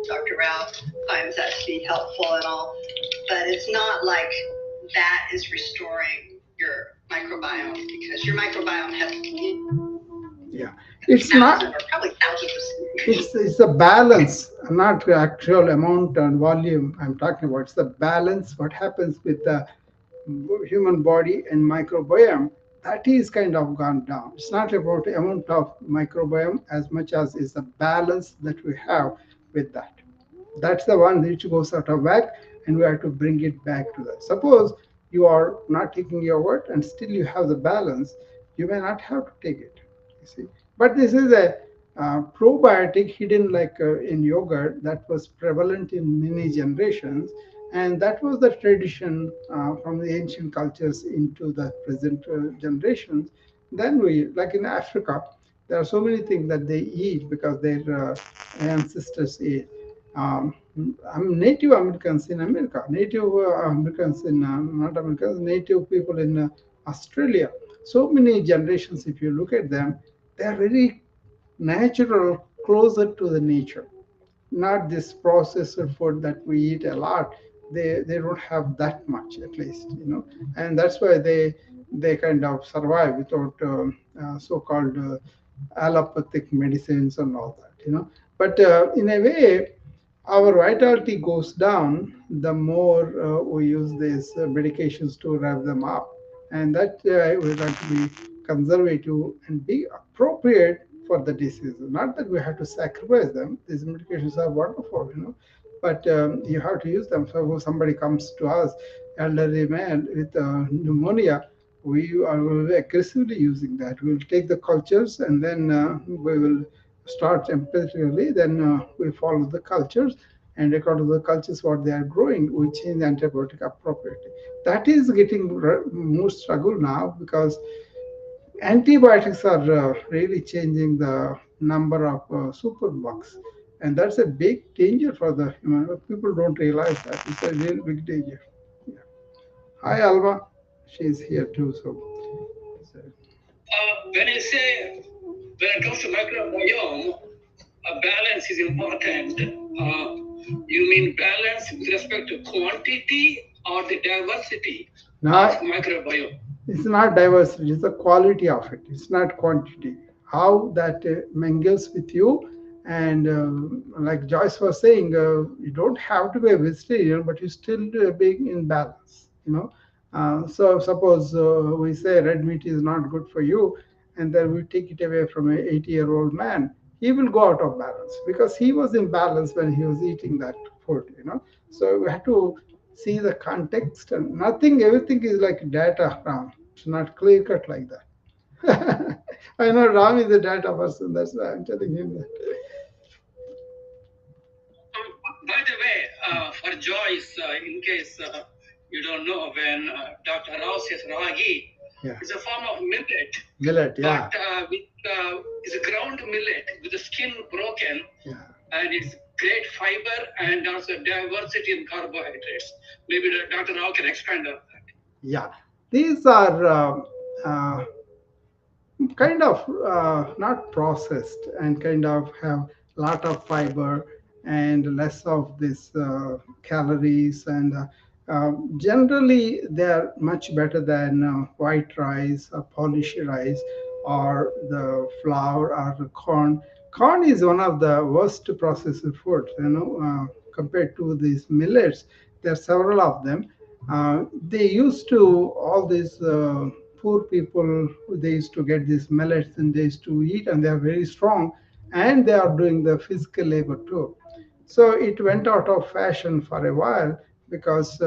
Dr. Rao finds that to be helpful and all, but it's not like that is restoring your microbiome, because your microbiome has Yeah, it's not. or probably thousands of. It's a balance, not the actual amount and volume I'm talking about. It's the balance. What happens with the human body and microbiome, that is kind of gone down. It's not about the amount of microbiome as much as is the balance that we have with that. That's the one which goes out of whack, and we have to bring it back to that. Suppose you are not taking yogurt and still you have the balance, you may not have to take it. You see, but this is a probiotic hidden like in yogurt that was prevalent in many generations, and that was the tradition from the ancient cultures into the present generations. Then we, like in Africa, there are so many things that they eat because their ancestors ate. um, I'm Native Americans in America, Native Americans in not Americans, Native people in Australia. So many generations, if you look at them, they are very natural, closer to the nature, not this processed food that we eat a lot. They don't have that much, at least, and that's why they kind of survive without so-called allopathic medicines and all that. But in a way, our vitality goes down the more we use these medications to rev them up, and that we have to be conservative and be appropriate for the disease. Not that we have to sacrifice them. These medications are wonderful, but you have to use them. So if somebody comes to us, elderly man with pneumonia, we are aggressively using that. We will take the cultures, and then we will start empirically. Then we follow the cultures, and according to the cultures what they are growing, we change the antibiotic appropriately. That is getting more struggle now, because antibiotics are really changing the number of superbugs, and that's a big danger for the human. People don't realize that it's a real big danger. Yeah. Hi, Alva. She's here too. So When it comes to microbiome, balance is important. You mean balance with respect to quantity or the diversity now of microbiome? it's not diversity, it's the quality of it. It's not quantity. How that mingles with you. And like Joyce was saying, you don't have to be a vegetarian, but you still being in balance. So suppose we say red meat is not good for you, and then we take it away from an 80-year-old man. He will go out of balance because he was in balance when he was eating that food. So we have to see the context and nothing, everything is like data, Ram. It's not clear cut like that. I know Ram is a data person, that's why I'm telling him that. By the way, for Joyce, in case you don't know, when Dr. Rao says ragi, Yeah. it's a form of millet. Millet, yeah. But it's a ground millet with the skin broken, Yeah. and it's great fiber and also diversity in carbohydrates. Maybe Dr. Rao can expand on that. Yeah. These are kind of not processed and kind of have lot of fiber and less of this calories and generally they are much better than white rice or polished rice or the flour or the corn. Corn is one of the worst processed foods, compared to these millets. There are several of them. They used to all these poor people. They used to get these millets and they used to eat, and they are very strong, and they are doing the physical labor too. So it went out of fashion for a while because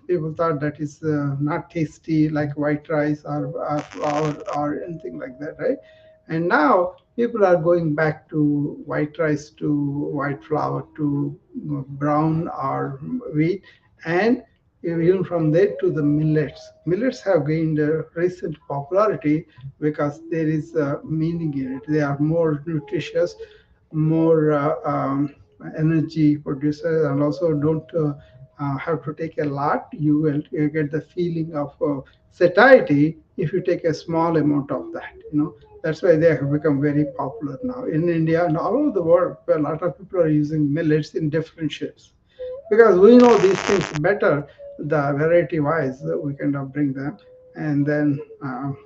people thought that is not tasty like white rice or flour or anything like that, right? And now people are going back to white rice, to white flour, to brown or wheat, and even from there to the millets. Millets have gained recent popularity because there is meaning in it. They are more nutritious, more energy producers, and also don't have to take a lot. You get the feeling of satiety if you take a small amount of that. That's why they have become very popular now in India and all over the world. Where a lot of people are using millets in different shapes because we know these things better. The variety wise, we kind of bring them, and then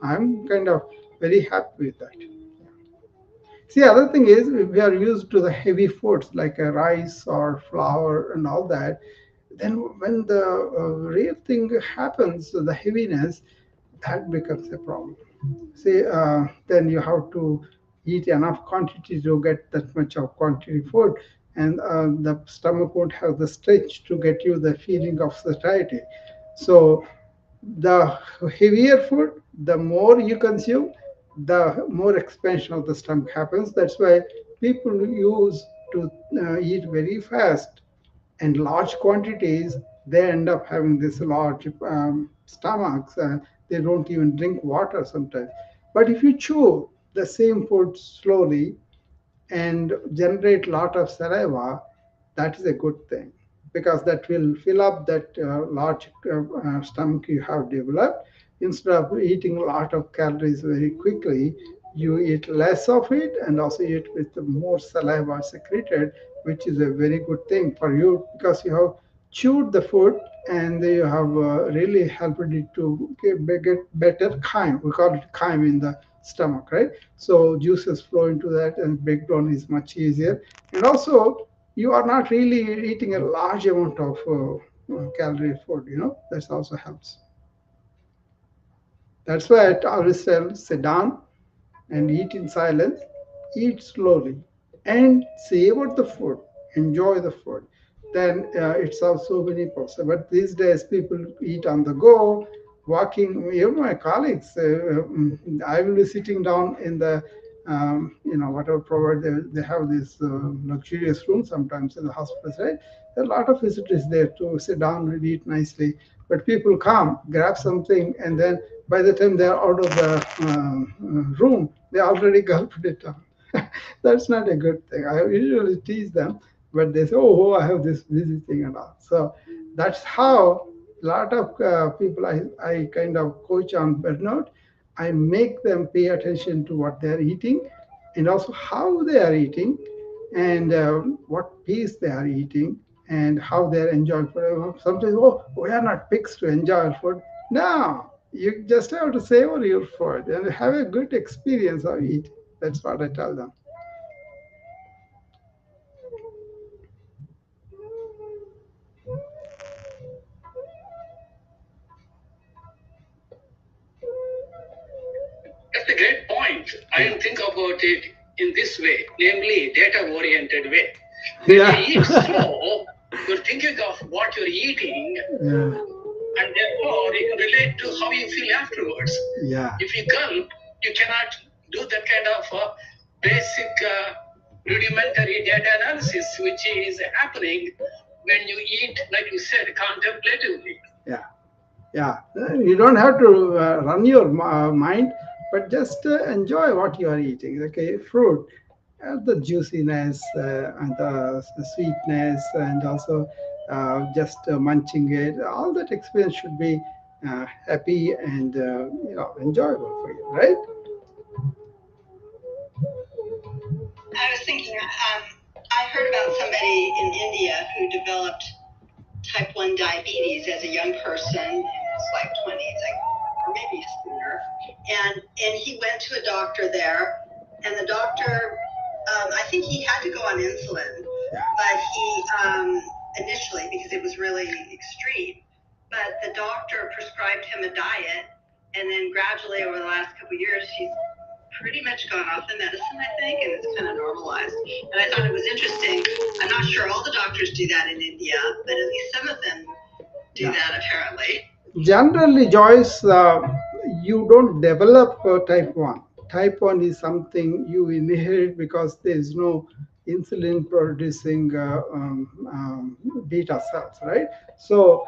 I'm kind of very happy with that. See, other thing is we are used to the heavy foods like rice or flour and all that. Then when the real thing happens, the heaviness, that becomes a problem. See, then you have to eat enough quantity to get that much of quantity food, and the stomach won't have the stretch to get you the feeling of satiety. So the heavier food, the more you consume, the more expansion of the stomach happens. That's why people use to eat very fast and large quantities. They end up having this large stomachs. They don't even drink water sometimes. But if you chew the same food slowly and generate lot of saliva, that is a good thing because that will fill up that large stomach you have developed. Instead of eating a lot of calories very quickly, you eat less of it and also eat with more saliva secreted, which is a very good thing for you because you have chewed the food and you have really helped it to get better chyme. We call it chyme in the stomach, right? So juices flow into that and breakdown is much easier. And also, you are not really eating a large amount of calorie food, that also helps. That's why I always tell, sit down and eat in silence, eat slowly, and savor the food, enjoy the food. Then it solves so many problems. But these days, people eat on the go, walking. Even my colleagues, I will be sitting down in the, whatever provided they have this luxurious room sometimes in the hospitals, right? There are a lot of visitors there to sit down and eat nicely. But people come, grab something, and then by the time they're out of the room, they already gulped it down. That's not a good thing. I usually tease them, but they say, "Oh, I have this busy thing and all." So that's how a lot of people I kind of coach on burnout. I make them pay attention to what they're eating and also how they are eating and what pace they are eating and how they're enjoying food. Sometimes, oh, we are not pigs to enjoy food. No, you just have to savor your food and have a good experience of eating. That's what I tell them. That's a great point. I didn't think about it in this way, namely data-oriented way. When Yeah. we eat slow, you're thinking of what you're eating, Yeah. and therefore you can relate to how you feel afterwards. Yeah. If you gulp, you cannot do that kind of basic rudimentary data analysis, which is happening when you eat, like you said, contemplatively. Yeah. Yeah. You don't have to run your mind, but just enjoy what you are eating. Okay, fruit, the juiciness and the sweetness, and also just munching it. All that experience should be happy and enjoyable for you, right? I was thinking, I heard about somebody in India who developed type 1 diabetes as a young person in his like 20s, or maybe sooner. And he went to a doctor there, and the doctor, I think he had to go on insulin, but he initially, because it was really extreme, but the doctor prescribed him a diet, and then gradually over the last couple of years, he's pretty much gone off the medicine, I think, and it's kind of normalized. And I thought it was interesting. I'm not sure all the doctors do that in India, but at least some of them do that apparently. Generally, Joyce, you don't develop type 1. Type 1 is something you inherit because there is no insulin producing beta cells, right? So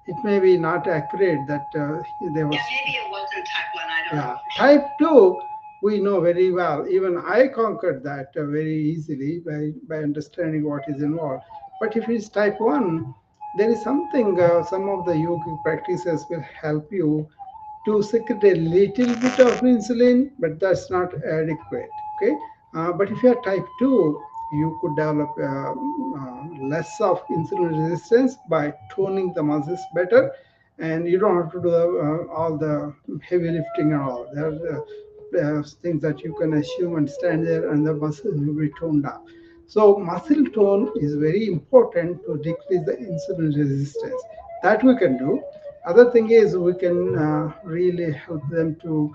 it may be not accurate that there was. Yeah, maybe it wasn't type 1. I don't know. Type 2, we know very well. Even I conquered that very easily by understanding what is involved. But if it's type 1, there is something, some of the yogic practices will help you to secrete a little bit of insulin, but that's not adequate. Okay, but if you are type 2, you could develop less of insulin resistance by toning the muscles better, and you don't have to do all the heavy lifting and all. There are things that you can assume and stand there, and the muscle will be toned up. So muscle tone is very important to decrease the insulin resistance. That we can do. Other thing is we can really help them to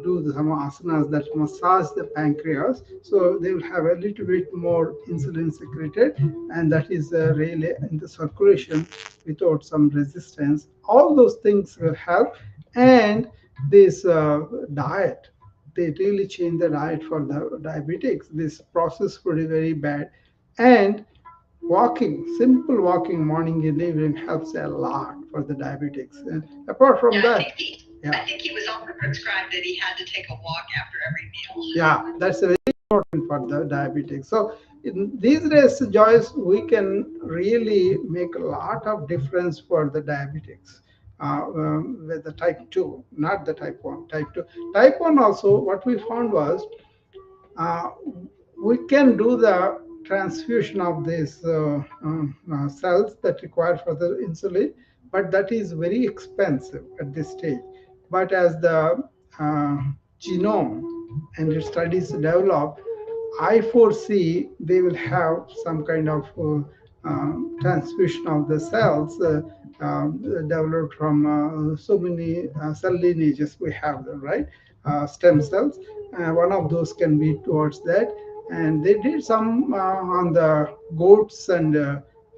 do some asanas that massage the pancreas, so they will have a little bit more insulin secreted, and that is really in the circulation without some resistance. All those things will help, and this diet, they really change the diet for the diabetics. This process would be very bad, and walking, simple walking morning and evening helps a lot for the diabetics. And apart from that, I think he was also prescribed that he had to take a walk after every meal. Yeah, that's very important for the diabetics. So in these days, Joyce, we can really make a lot of difference for the diabetics with the type 2, not the type 1. Type 2. Type 1 also, what we found was uh, we can do the transfusion of these cells that require for the insulin, but that is very expensive at this stage. But as the genome and its studies develop, I foresee they will have some kind of transfusion of the cells developed from so many cell lineages we have them, right? Stem cells. One of those can be towards that. And they did some on the goats and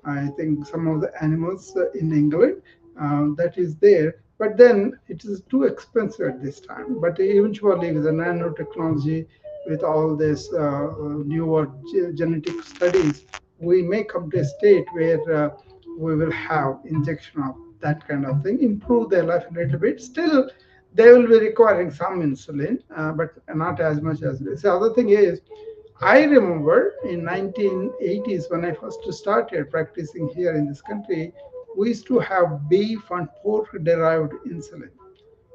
I think some of the animals in England that is there. But then it is too expensive at this time. But eventually, with the nanotechnology, with all this newer genetic studies, we may come to a state where we will have injection of that kind of thing, improve their life a little bit. Still, they will be requiring some insulin, but not as much as this. The other thing is, I remember in 1980s when I first started practicing here in this country, we used to have beef and pork derived insulin.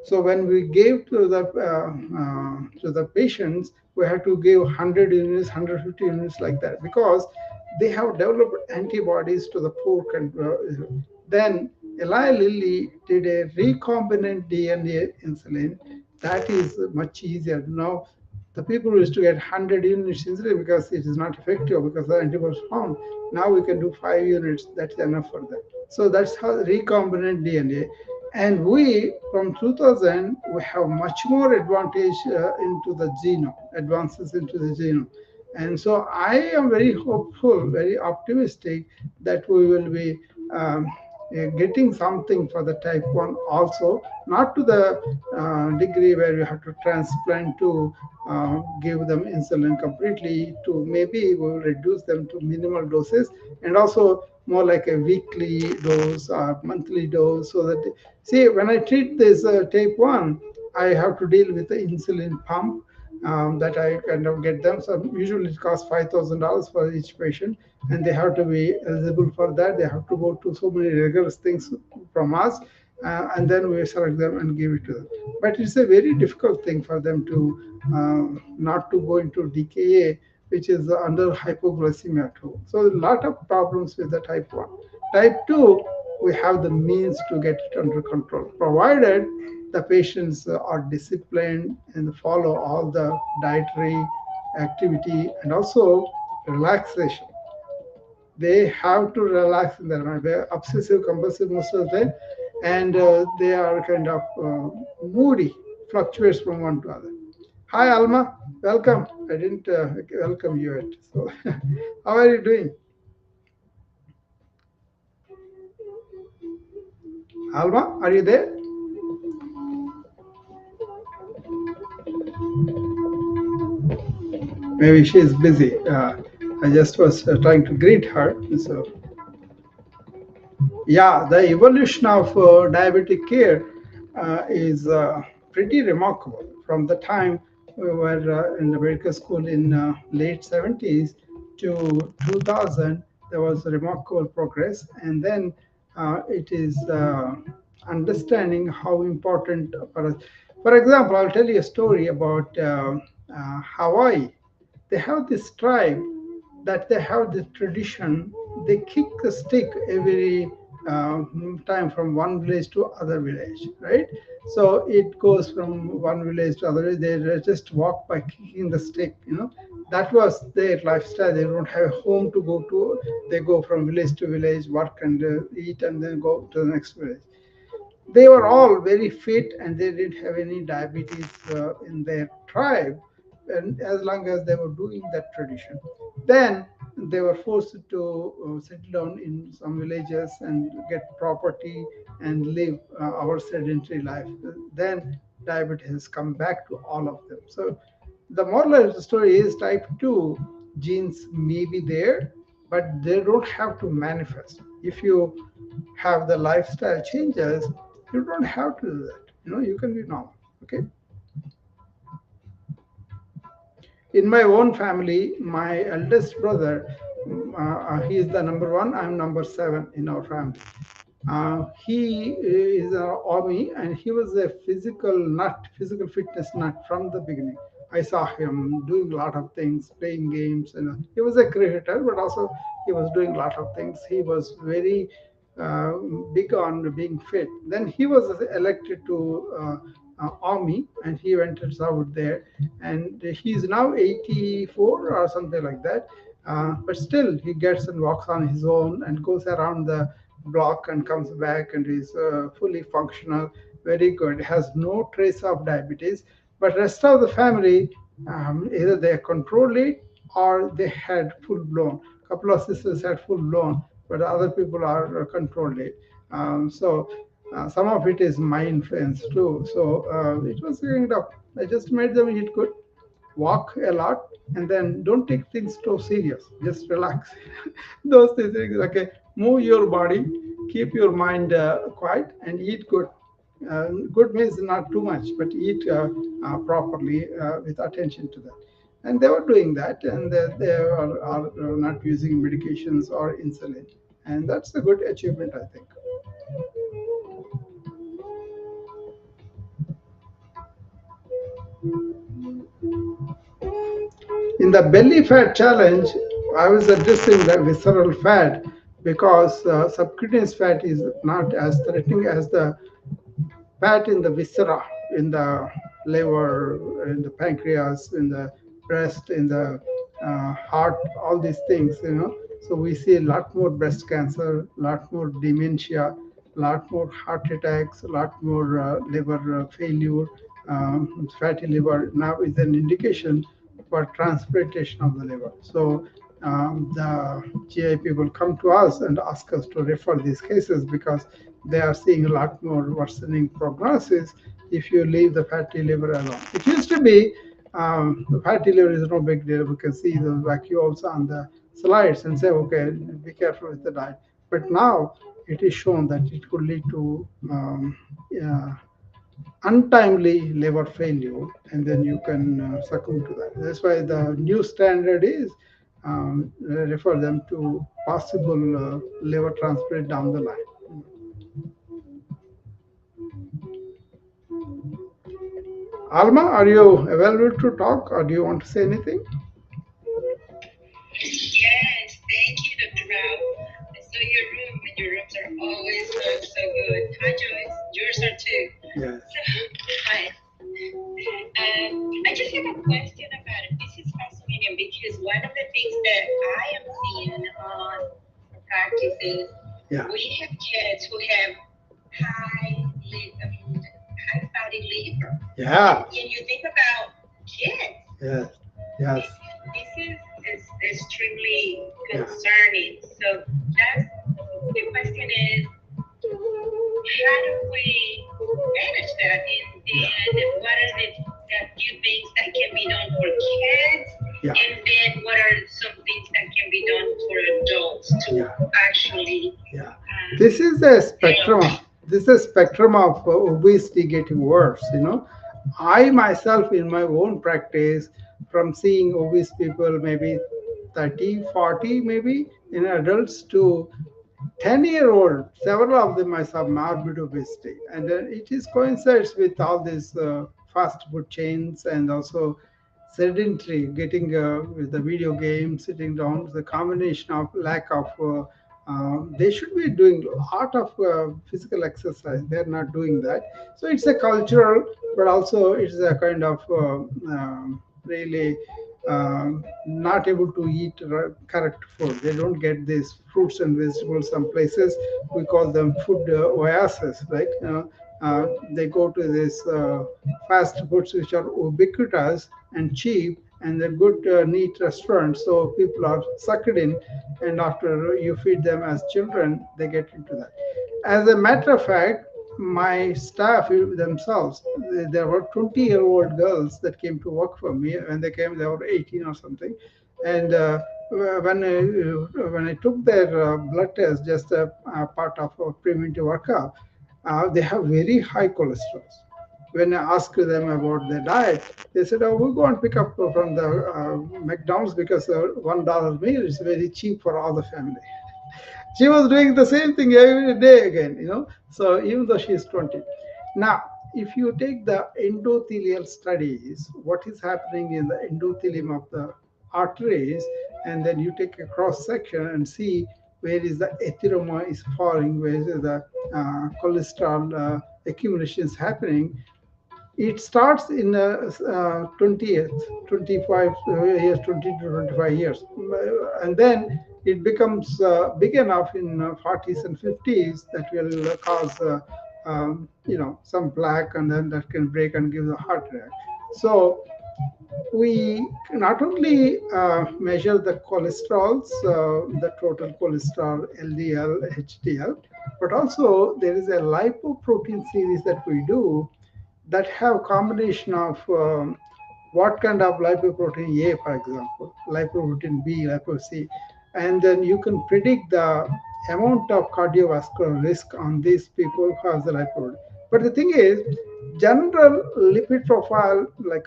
So when we gave to the patients, we had to give 100 units, 150 units like that because they have developed antibodies to the pork. And then Eli Lilly did a recombinant DNA insulin that is much easier. Now the people used to get 100 units insulin because it is not effective because the antibodies found. Now we can do 5 units. That's enough for them. So that's how recombinant DNA. And we, from 2000, we have much more advantage into the genome, advances into the genome. And so I am very hopeful, very optimistic that we will be getting something for the type 1 also, not to the degree where you have to transplant to give them insulin completely, to maybe we will reduce them to minimal doses, and also more like a weekly dose or monthly dose, so that, see, when I treat this type 1, I have to deal with the insulin pump that I kind of get them. So usually it costs $5,000 for each patient, and they have to be eligible for that. They have to go to so many rigorous things from us, and then we select them and give it to them. But it's a very difficult thing for them to not to go into DKA, which is under hypoglycemia too. So a lot of problems with the type 1. Type 2, we have the means to get it under control, provided the patients are disciplined and follow all the dietary activity and also relaxation. They have to relax in their mind. They're obsessive compulsive most of the time, and they are kind of moody, fluctuates from one to other. Hi, Alma. Welcome. I didn't welcome you yet. So, how are you doing? Alma, are you there? Maybe she is busy. I just was trying to greet her. So, yeah, the evolution of diabetic care is pretty remarkable. From the time we were in the medical school in late 70s to 2000, there was remarkable progress. And then it is understanding how important for us. For example, I'll tell you a story about Hawaii. They have this tribe that they have the tradition. They kick the stick every time from one village to other village, right? So it goes from one village to other. They just walk by kicking the stick. That was their lifestyle. They don't have a home to go to. They go from village to village, work and eat, and then go to the next village. They were all very fit, and they didn't have any diabetes in their tribe, and as long as they were doing that tradition. Then they were forced to settle down in some villages and get property and live our sedentary life. Then diabetes has come back to all of them. So the moral of the story is type 2 genes may be there, but they don't have to manifest. If you have the lifestyle changes, you don't have to do that. You can be normal. Okay. In my own family, my eldest brother, he is the number 1. I'm number 7 in our family. He is an army, and he was a physical fitness nut from the beginning. I saw him doing a lot of things, playing games, and he was a cricketer, but also he was doing a lot of things. He was very uh, big on being fit. Then he was elected to army, and he went and served there. And he's now 84 or something like that. But still, he gets and walks on his own and goes around the block and comes back and is fully functional, very good. Has no trace of diabetes. But rest of the family, either they control it or they had full blown. A couple of sisters had full blown, but other people are controlled it. So some of it is my influence too. So it was kind of, I just made them eat good, walk a lot, and then don't take things too serious. Just relax. Those things, okay. Move your body, keep your mind quiet, and eat good. Good means not too much, but eat properly with attention to that. And they were doing that, and they are not using medications or insulin. And that's a good achievement, I think. In the belly fat challenge, I was addressing the visceral fat because subcutaneous fat is not as threatening as the fat in the viscera, in the liver, in the pancreas, in the breast, in the heart, all these things. So we see a lot more breast cancer, a lot more dementia, a lot more heart attacks, a lot more liver failure, fatty liver now is an indication for transplantation of the liver. So the GI people come to us and ask us to refer these cases because they are seeing a lot more worsening prognosis if you leave the fatty liver alone. It used to be the fatty liver is no big deal. We can see the vacuoles on the slides and say, okay, be careful with the diet. But now it is shown that it could lead to untimely liver failure, and then you can succumb to that. That's why the new standard is refer them to possible liver transplant down the line. Alma, are you available to talk, or do you want to say anything? Yes, thank you, Dr. Rao. I saw your rooms are always so good. Hi, Joyce. Yours are too. Yes. Hi. I just have a question about it. This is fascinating because one of the things that I am seeing on practice is we have kids who have high fatty liver. Yeah. And you think about kids. Yes. Yes. This is extremely concerning. So that's the question is, how do we manage that? And what are the few things that can be done for kids? Yeah. And then what are some things that can be done for adults to actually? Yeah. This is a spectrum. This is a spectrum of obesity getting worse. I myself in my own practice, from seeing obese people maybe 30, 40 maybe in adults to 10-year-old, several of them I saw morbid obesity. And then it is coincides with all these fast food chains and also sedentary, getting with the video games, sitting down, the combination of lack of they should be doing a lot of physical exercise. They're not doing that. So it's a cultural, but also it's a kind of really not able to eat correct food. They don't get these fruits and vegetables. Some places we call them food oasis, right? They go to these fast foods which are ubiquitous and cheap, and they're good, neat restaurants. So people are sucked in, and after you feed them as children, they get into that. As a matter of fact, my staff themselves, there were 20-year-old girls that came to work for me. When they came, they were 18 or something. And when I took their blood test, just a part of a preventive workup, they have very high cholesterol. When I asked them about their diet, they said, "Oh, we'll go and pick up from the McDonald's because $1 meal is very cheap for all the family." She was doing the same thing every day again. So even though she's 20. Now, if you take the endothelial studies, what is happening in the endothelium of the arteries, and then you take a cross section and see where is the atheroma is falling, where is the cholesterol accumulation is happening. It starts in 20th, 25 years, 20 to 25 years. And then it becomes big enough in 40s and 50s that will cause, some plaque, and then that can break and give a heart attack. So we not only measure the cholesterols, the total cholesterol, LDL, HDL, but also there is a lipoprotein series that we do that have combination of what kind of lipoprotein A, for example, lipoprotein B, lipo C, and then you can predict the amount of cardiovascular risk on these people who have the lipoprotein. But the thing is, general lipid profile like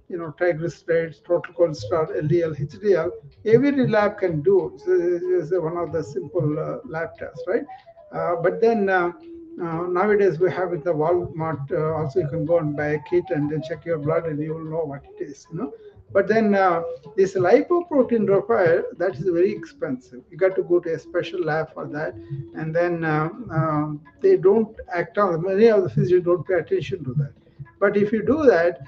triglycerides, total cholesterol, LDL, HDL, every lab can do. It's one of the simple lab tests, right? But then nowadays we have in the Walmart also you can go and buy a kit and then check your blood and you will know what it is. But then this lipoprotein profile, that is very expensive. You got to go to a special lab for that, and then they don't act on. Many of the physicians don't pay attention to that. But if you do that,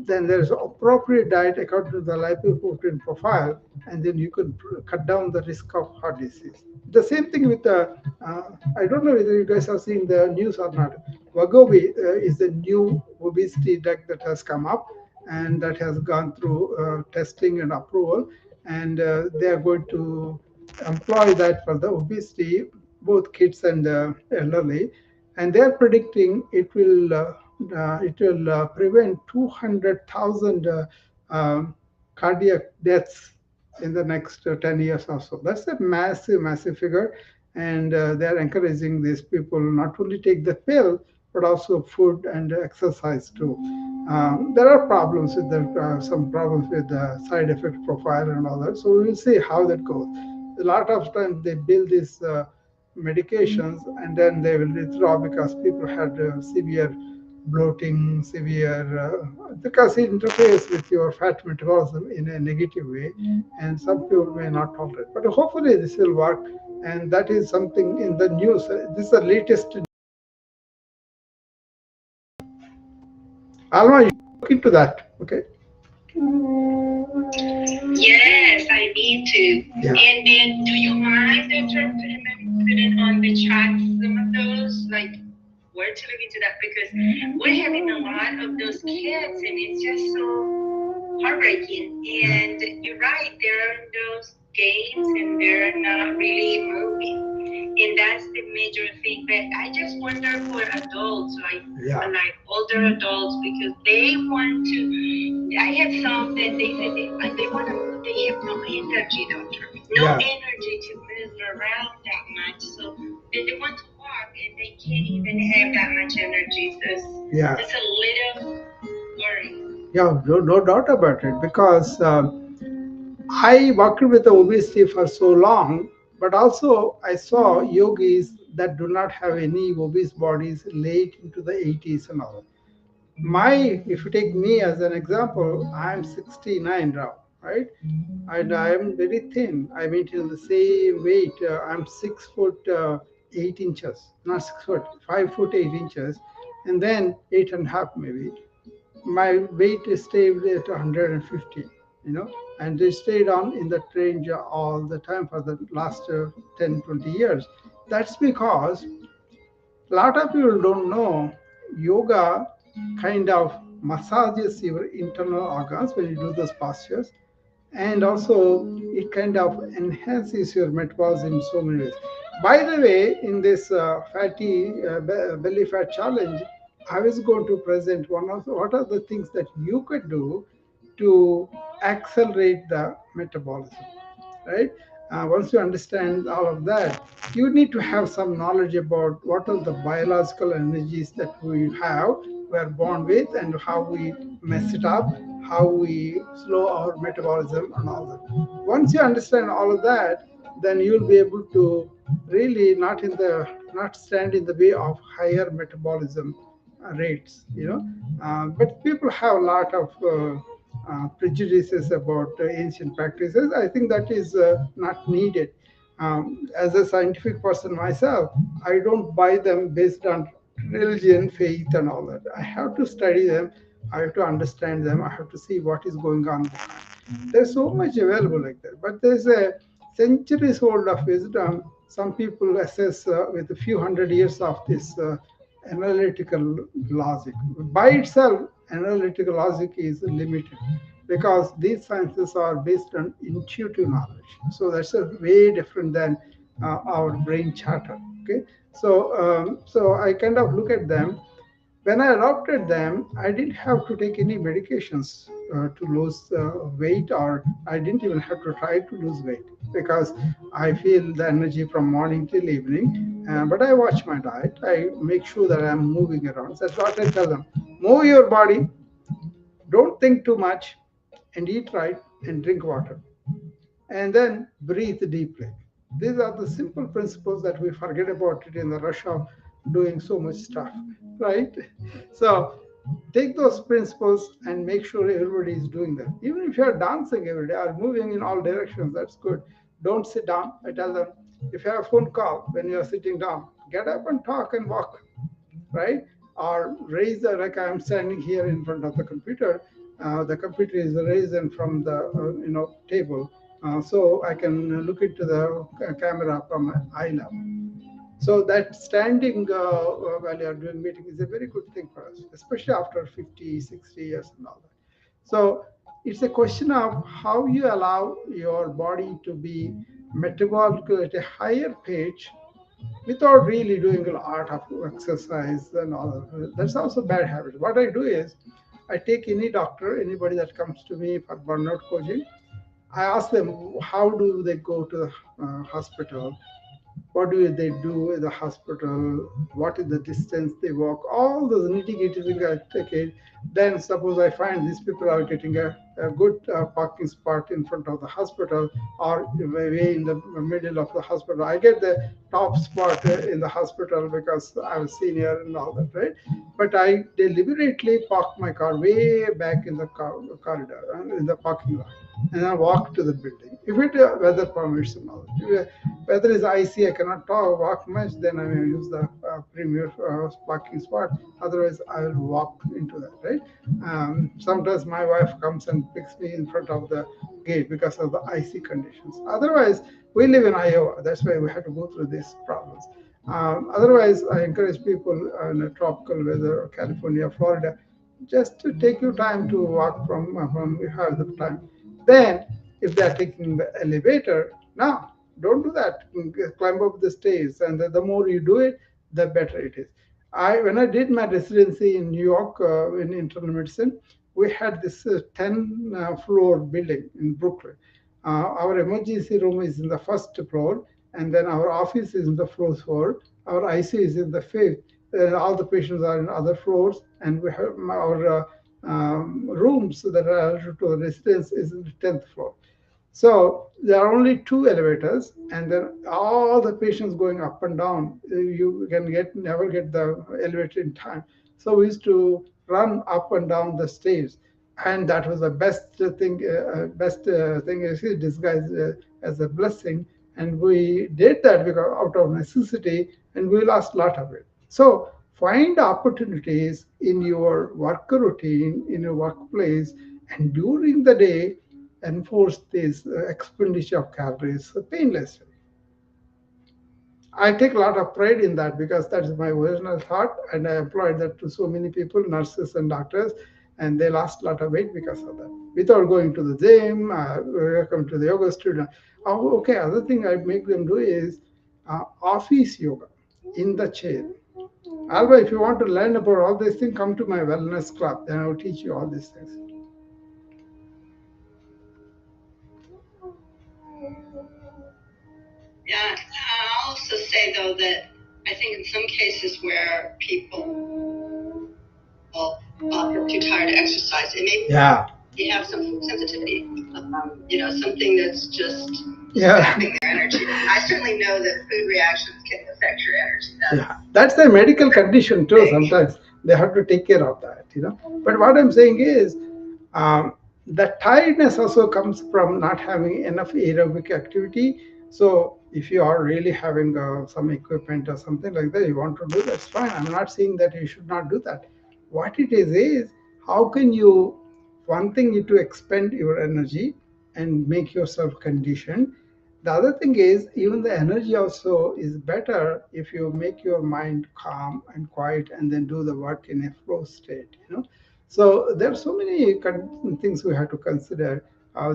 then there's appropriate diet according to the lipoprotein profile, and then you can cut down the risk of heart disease. The same thing with the, I don't know whether you guys have seen the news or not. Wegovy is the new obesity drug that has come up, and that has gone through testing and approval, and they are going to employ that for the obesity, both kids and elderly, and they are predicting it will prevent 200,000 cardiac deaths in the next 10 years or so. That's a massive, massive figure. And they are encouraging these people not only take the pill, but also food and exercise too. There are problems with some problems with the side effect profile and all that. So we will see how that goes. A lot of times they build these medications and then they will withdraw because people had severe bloating, severe, because it interferes with your fat metabolism in a negative way, and some people may not tolerate. But hopefully this will work, and that is something in the news. This is the latest. Alma, you look into that, okay? Yes, I need to. Yeah. And then, do you mind, Doctor, putting on the chat some of those, like, where to look into that? Because we're having a lot of those kids, and it's just so heartbreaking. And you're right, there are those games, and they're not really moving. And that's the major thing. But I just wonder for adults, like older adults, because they want to. I have some that they said they want to move. They have no energy, doctor. No energy to move around that much. So they want to walk and they can't even have that much energy. So it's a little worrying. Yeah, no doubt about it. Because I worked with the obesity for so long, but also I saw yogis that do not have any obese bodies late into the 80s and all. If you take me as an example, I'm 69 now, right? And I am very thin. I maintain the same weight. I'm 6 foot 8 inches, not 6 foot, 5 foot 8 inches, and then 8.5 maybe. My weight stayed at 150, and they stayed on in that range all the time for the last 10, 20 years. That's because a lot of people don't know yoga kind of massages your internal organs when you do those postures, and also it kind of enhances your metabolism in so many ways. By the way, in this belly fat challenge, I was going to present what are the things that you could do to accelerate the metabolism, right? Once you understand all of that, you need to have some knowledge about what are the biological energies that we have, we are born with, and how we mess it up, how we slow our metabolism, and all that. Once you understand all of that, then you'll be able to really not stand in the way of higher metabolism rates, but people have a lot of prejudices about ancient practices. I think that is not needed. As a scientific person myself, I don't buy them based on religion, faith, and all that. I have to study them. I have to understand them. I have to see what is going on. There's so much available like that. But there's a centuries old of wisdom. Some people assess with a few hundred years of this analytical logic. By itself, analytical logic is limited because these sciences are based on intuitive knowledge. So that's a way different than our brain chatter. Okay, so I kind of look at them. When I adopted them, I didn't have to take any medications to lose weight, or I didn't even have to try to lose weight because I feel the energy from morning till evening. But I watch my diet. I make sure that I'm moving around. That's what I tell them. Move your body, don't think too much, and eat right, and drink water, and then breathe deeply. These are the simple principles that we forget about it in the rush of doing so much stuff, right? So take those principles and make sure everybody is doing them. Even if you're dancing every day or moving in all directions, that's good. Don't sit down. I tell them, if you have a phone call when you're sitting down, get up and talk and walk, right? Or raise the, like I'm standing here in front of the computer. The computer is raised from the table, so I can look into the camera from eye level. So that standing while you're doing meeting is a very good thing for us, especially after 50, 60 years and all that. So it's a question of how you allow your body to be metabolic at a higher pitch without really doing a lot of exercise and all of that. That's also bad habit. What I do is I take any doctor, anybody that comes to me for burnout coaching, I ask them how do they go to the hospital, what do they do in the hospital, what is the distance they walk, all those nitty-gritty things I take it. Then suppose I find these people are getting a good parking spot in front of the hospital or way in the middle of the hospital. I get the top spot in the hospital because I'm a senior and all that, right? But I deliberately park my car way back in the corridor, in the parking lot, and I walk to the building. If it weather permits and all. Weather is icy, I cannot walk much, then I may use the premier parking spot. Otherwise, I will walk into that, right? Sometimes my wife comes and picks me in front of the gate because of the icy conditions. Otherwise, we live in Iowa. That's why we have to go through these problems. Otherwise, I encourage people in a tropical weather, California, Florida, just to take your time to walk from you have the time. Then, if they are taking the elevator, now don't do that. Climb up the stairs, and the more you do it, the better it is. When I did my residency in New York in internal medicine, we had this 10 floor building in Brooklyn. Our emergency room is in the first floor, and then our office is in the fourth floor. Our ICU is in the fifth. All the patients are in other floors, and we have our rooms that are related to the residence is in the 10th floor. So there are only two elevators, and then all the patients going up and down. You can never get the elevator in time. So we used to run up and down the stairs, and that was the best thing. Thing is disguised as a blessing, and we did that because out of necessity, and we lost a lot of it. So find opportunities in your work routine, in your workplace, and during the day enforce this expenditure of calories painlessly. I take a lot of pride in that because that is my original thought, and I employed that to so many people, nurses and doctors, and they lost a lot of weight because of that. Without going to the gym, welcome to the yoga studio. Oh, okay, other thing I make them do is office yoga in the chair. Alba, if you want to learn about all these things, come to my wellness club. Then I will teach you all these things. Yeah, I'll also say though that I think in some cases where people are too tired to exercise, it may they have some sensitivity, something that's just sapping their energy. I certainly know that food reactions can affect your energy. That's a medical condition too. Sometimes they have to take care of that, But what I'm saying is, the tiredness also comes from not having enough aerobic activity. So if you are really having some equipment or something like that, you want to do that's fine. I'm not saying that you should not do that. What it is how can you, one thing is to expend your energy and make yourself conditioned. The other thing is even the energy also is better if you make your mind calm and quiet and then do the work in a flow state. So there are so many things we have to consider.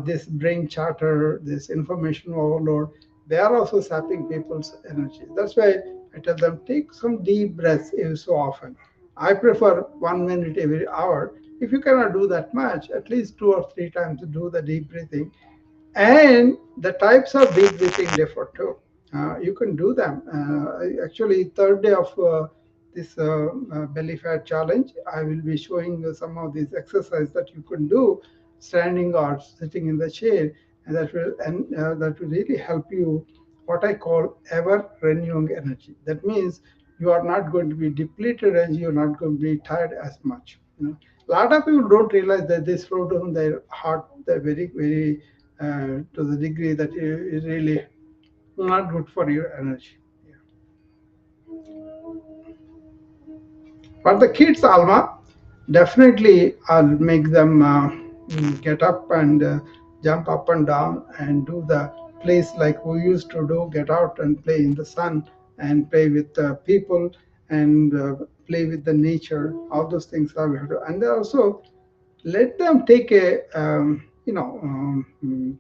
This brain chatter, this information overload, they are also sapping people's energy. That's why I tell them take some deep breaths every so often. I prefer 1 minute every hour. If you cannot do that much, at least 2 or 3 times do the deep breathing. And the types of deep breathing differ too. You can do them. Actually, third day of this belly fat challenge, I will be showing you some of these exercises that you can do, standing or sitting in the chair, and that will really help you. What I call ever renewing energy. That means you are not going to be depleted energy. You're not going to be tired as much. A lot of people don't realize that they slow down their heart. They're very, very to the degree that it is really not good for your energy. For the kids, Alma, definitely I'll make them get up and jump up and down and do the plays like we used to do, get out and play in the sun and play with people and play with the nature. All those things are we have to. And also let them take a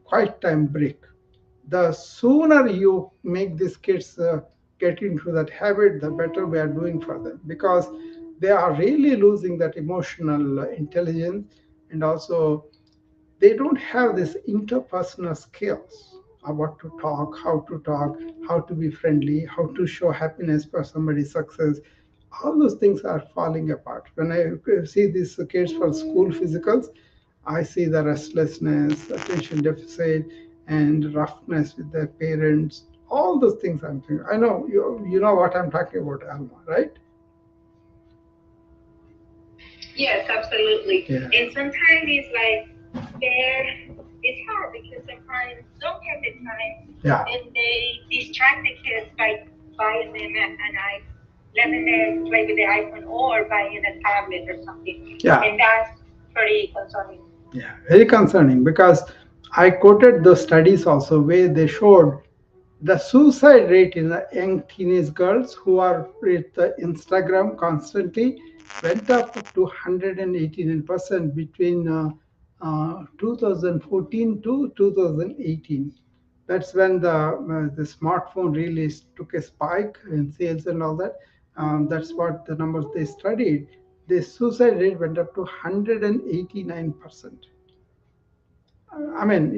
quiet time break. The sooner you make these kids get into that habit, the better we are doing for them, because they are really losing that emotional intelligence, and also they don't have this interpersonal skills of what to talk, how to be friendly, how to show happiness for somebody's success. All those things are falling apart. When I see these kids for school physicals, I see the restlessness, attention deficit, and roughness with their parents. All those things I'm thinking. I know you know what I'm talking about, Alma, right? Yes, absolutely. Yeah. And sometimes it's like it's hard because some parents don't have the time Yeah. and they distract the kids by buying them an iPhone, letting them play with the iPhone or buying a tablet or something. Yeah. And that's pretty concerning. Yeah, very concerning, because I quoted those studies also where they showed the suicide rate in the young teenage girls who are with the Instagram constantly went up to 189% between 2014 to 2018. That's when the smartphone really took a spike in sales and all that. That's what the numbers they studied. The suicide rate went up to 189%. I mean,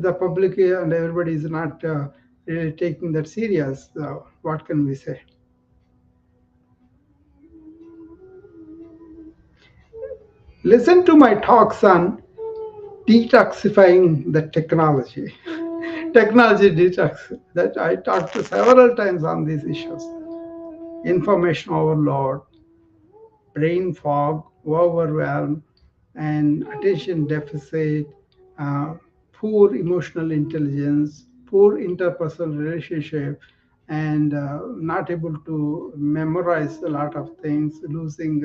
the public and everybody is not really taking that serious. What can we say? Listen to my talks on detoxifying the technology. Technology detox. That I talked several times on these issues. Information overload, brain fog, overwhelm, and attention deficit, uh, poor emotional intelligence, poor interpersonal relationship, and not able to memorize a lot of things, losing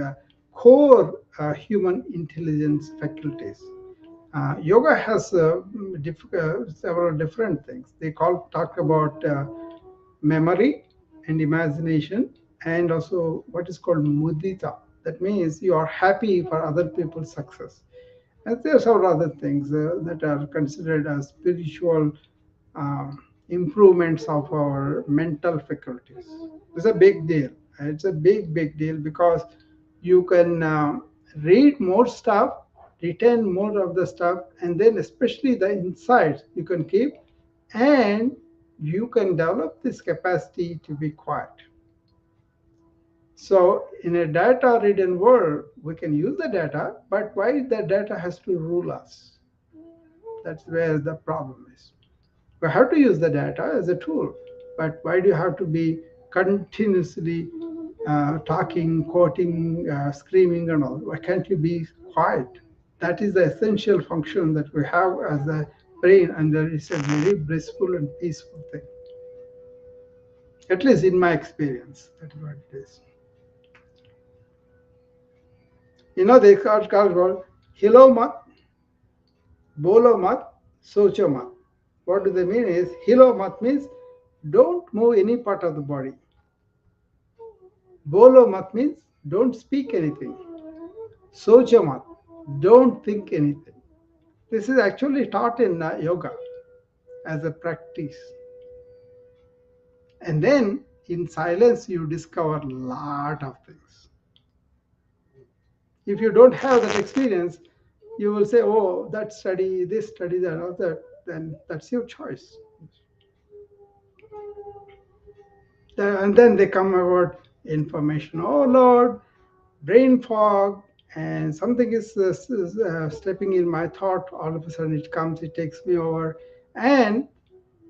core human intelligence faculties. Yoga has several different things. They talk about memory and imagination, and also what is called mudita. That means you are happy for other people's success. And there are several other things that are considered as spiritual improvements of our mental faculties. It's a big deal. It's a big deal, because you can read more stuff, retain more of the stuff, and then especially the insights you can keep, and you can develop this capacity to be quiet. So in a data ridden world, we can use the data, but why the data has to rule us? That's where the problem is. We have to use the data as a tool, but why do you have to be continuously talking, quoting, screaming, and all? Why can't you be quiet? That is the essential function that we have as a brain, and it's a very blissful and peaceful thing. At least in my experience, that is what it is. They called hilo mat, bolo mat, socho mat. What do they mean is, hilo mat means don't move any part of the body. Bolo mat means don't speak anything. Socho mat, don't think anything. This is actually taught in yoga as a practice. And then in silence, you discover a lot of things. If you don't have that experience, you will say, oh, that study, this study, that other, then that's your choice. And then they come about information overload, brain fog, and something is stepping in my thought. All of a sudden, it comes, it takes me over. And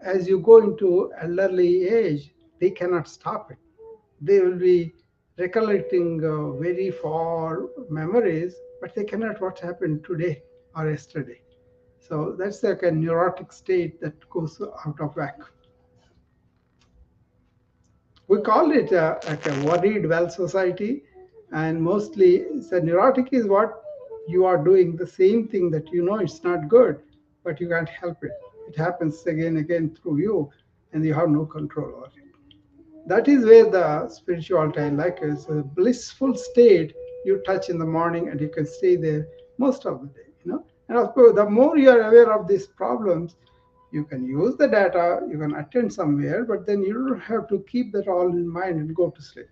as you go into elderly age, they cannot stop it. They will be recollecting very far memories, but they cannot what happened today or yesterday. So that's like a neurotic state that goes out of whack. We call it like a worried well society, and mostly the neurotic is what you are doing the same thing that you know it's not good, but you can't help it. It happens again through you, and you have no control over it. That is where the spirituality, like, is a blissful state you touch in the morning, and you can stay there most of the day, And of course, the more you are aware of these problems, you can use the data, you can attend somewhere, but then you don't have to keep that all in mind and go to sleep.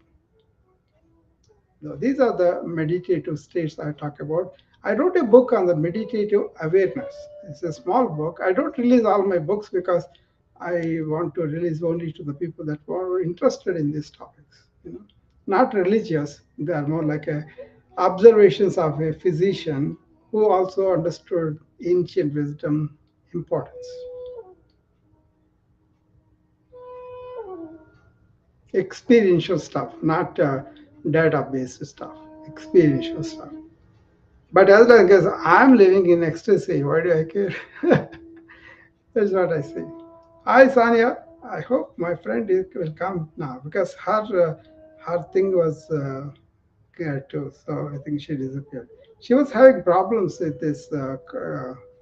So these are the meditative states I talk about. I wrote a book on the meditative awareness. It's a small book. I don't release all my books because I want to release only to the people that were interested in these topics. Not religious. They are more like observations of a physician who also understood ancient wisdom importance. Experiential stuff, not data-based stuff. Experiential stuff. But as long as I'm living in ecstasy, why do I care? That's what I say. Hi, Sanya. I hope my friend will come now because her thing was clear too. So I think she disappeared. She was having problems with this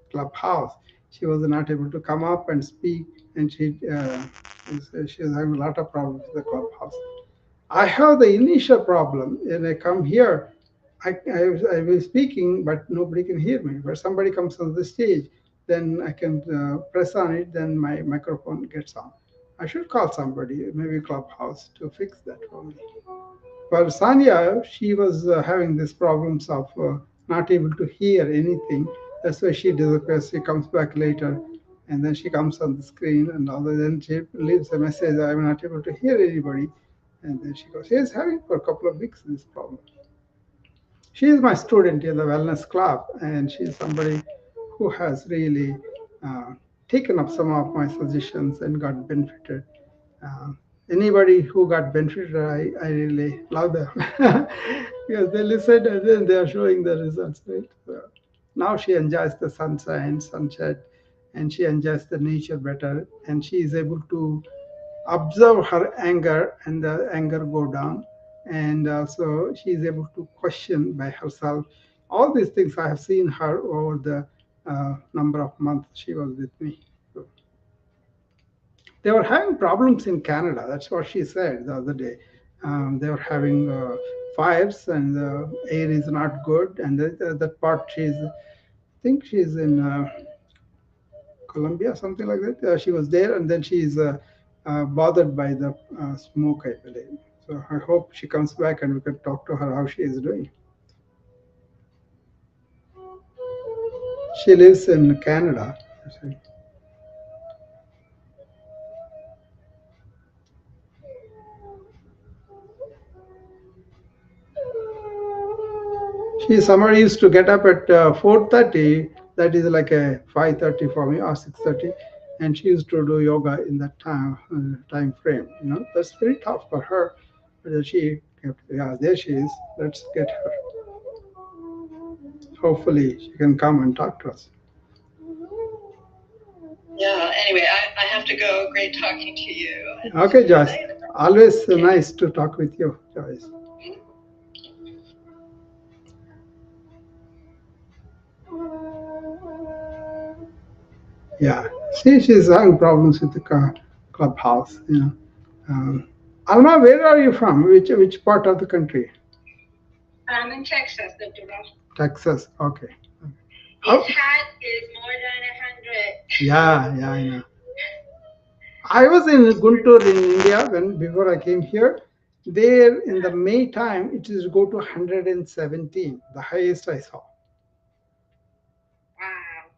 clubhouse. She was not able to come up and speak, and she was having a lot of problems with the clubhouse. I have the initial problem, and I come here. I was speaking, but nobody can hear me. But somebody comes on the stage, then I can press on it, then my microphone gets on. I should call somebody, maybe Clubhouse, to fix that for me. For Sanya, she was having these problems of not able to hear anything. That's why she disappears. She comes back later, and then she comes on the screen, and then she leaves a message, I'm not able to hear anybody. And then she goes, she is having for a couple of weeks this problem. She is my student in the wellness club, and she's somebody who has really taken up some of my suggestions and got benefited. Uh, Anybody who got benefited, I really love them because they listen and then they are showing the results, right? So now she enjoys the sunshine, sunset, and she enjoys the nature better, and she is able to observe her anger and the anger go down, and also she is able to question by herself. All these things I have seen her over the number of months she was with me. So they were having problems in Canada. That's what she said the other day. They were having fires and the air is not good, and that part I think she's in Colombia, something like that. She was there, and then she is bothered by the smoke, I believe. So I hope she comes back and we can talk to her how she is doing. She lives in Canada. Somebody used to get up at 4:30. That is like a 5:30 for me or 6:30, and she used to do yoga in that time frame. That's very tough for her. But yeah, there she is. Let's get her. Hopefully, she can come and talk to us. Yeah, anyway, I have to go. Great talking to you. Okay, Joyce. Always nice to talk with you, Joyce. Yeah, she's having problems with the clubhouse. Alma, where are you from? Which part of the country? I'm in Texas, Dr. Ross. Texas, okay. His hat is more than 100. Yeah, I know. I was in Guntur in India before I came here. There in the May time, it is go to 117, the highest I saw. Wow.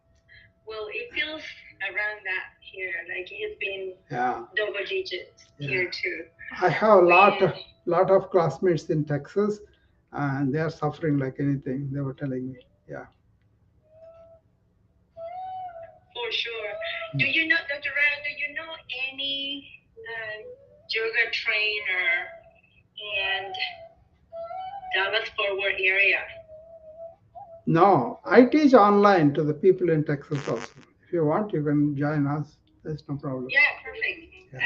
Well, it feels around that here. Like it's been double digits here too. I have a lot of classmates in Texas, and they are suffering like anything. They were telling me, yeah. For sure. Do you know, Dr. Rao, do you know any yoga trainer in Dallas-Fort Worth area? No, I teach online to the people in Texas also. If you want, you can join us. There's no problem. Yeah, perfect. Yeah.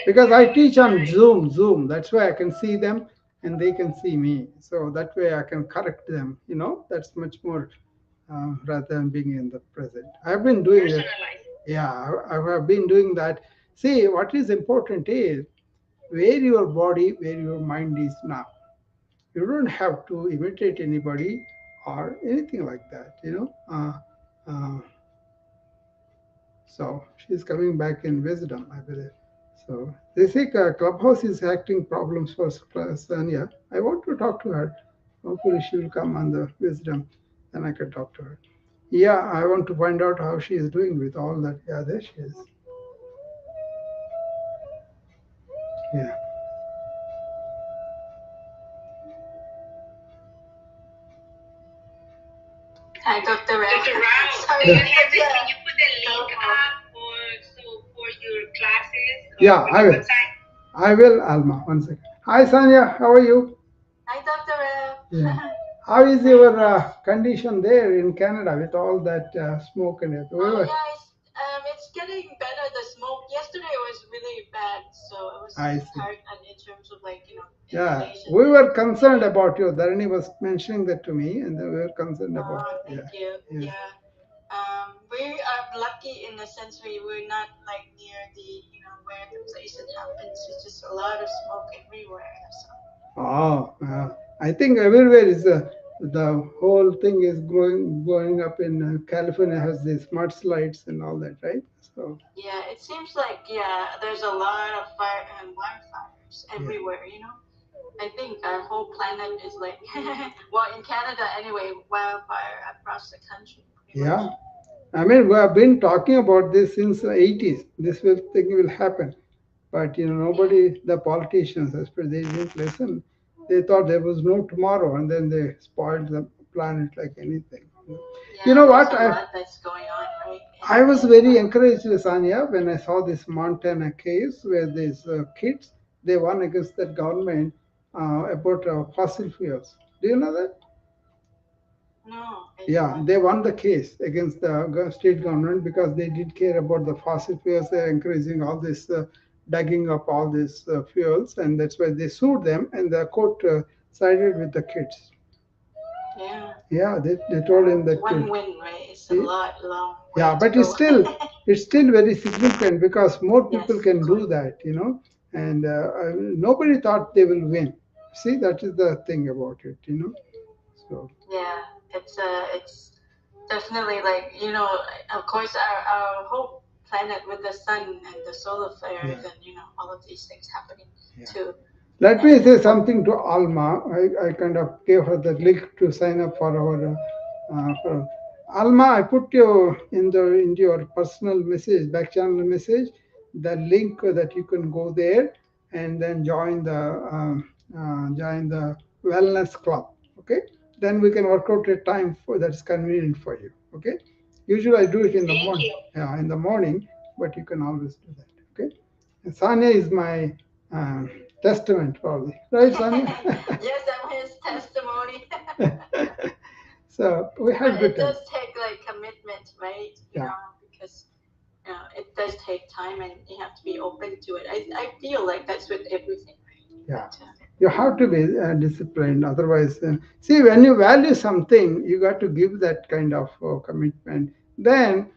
Because I teach on Zoom. That's why I can see them and they can see me. So that way I can correct them. That's much more rather than being in the present. I've been doing it. Yeah, I have been doing that. See, what is important is where your body, where your mind is now. You don't have to imitate anybody. or anything like that, So she's coming back in wisdom, I believe. So they say Clubhouse is acting problems for Sanya. I want to talk to her. Hopefully she will come on the wisdom, then I can talk to her. Yeah, I want to find out how she is doing with all that. Yeah, there she is. Yeah. Hi, Dr. Rao. Dr. Rao, Sorry. can you put the link up for your classes? Yeah, for I your will. website? I will, Alma. One second. Hi, Sanya. How are you? Hi, Dr. Rao. Yeah. How is your condition there in Canada with all that smoke and everything? Oh, yeah, it's getting better. The smoke yesterday was really bad, so it was I see. hard in terms of Yeah, inhalation. we were concerned about you. Dharani was mentioning that to me, and we were concerned about Thank you. you. Yes. Yeah. We are lucky in the sense we're not near the where the place it happens. It's just a lot of smoke everywhere. So. Oh, I think everywhere is the whole thing is going up in California has these mudslides and all that, right? So yeah, it seems like there's a lot of fire and wildfires everywhere. I think our whole planet is well, in Canada anyway, wildfire across the country. Yeah. Much. I mean, we have been talking about this since the 80s. This thing will happen. But nobody, the politicians, especially, they didn't listen. They thought there was no tomorrow, and then they spoiled the planet like anything. You know what? There's a lot that's going on, right? I was very encouraged, Sanya, when I saw this Montana case where these kids they won against the government about fossil fuels. Do you know that? No. Yeah, they won the case against the state government because they did care about the fossil fuels. They're encouraging all this digging up all these fuels, and that's why they sued them, and the court sided with the kids. Yeah. Yeah, they told him that one win, right? It's a lot long. Yeah, but it's still very significant because more people can do that, and nobody thought they will win. See, that is the thing about it, So yeah, it's definitely of course our whole planet with the sun and the solar flares and all of these things happening too. Let me say something to Alma. I kind of gave her the link to sign up for our. Alma, I put you into your personal message, back channel message, the link that you can go there and then join the wellness club. Okay, then we can work out a time that's convenient for you. Okay, usually I do it in the morning. Yeah, in the morning, but you can always do that. Okay, and Sanya is my. Testament, probably, right, Sanya? Yes, I'm his testimony. So we have it does take commitment, right? Because it does take time, and you have to be open to it. I feel like that's with everything, right? Yeah. You have to be disciplined. Otherwise, see, when you value something, you got to give that kind of commitment. Then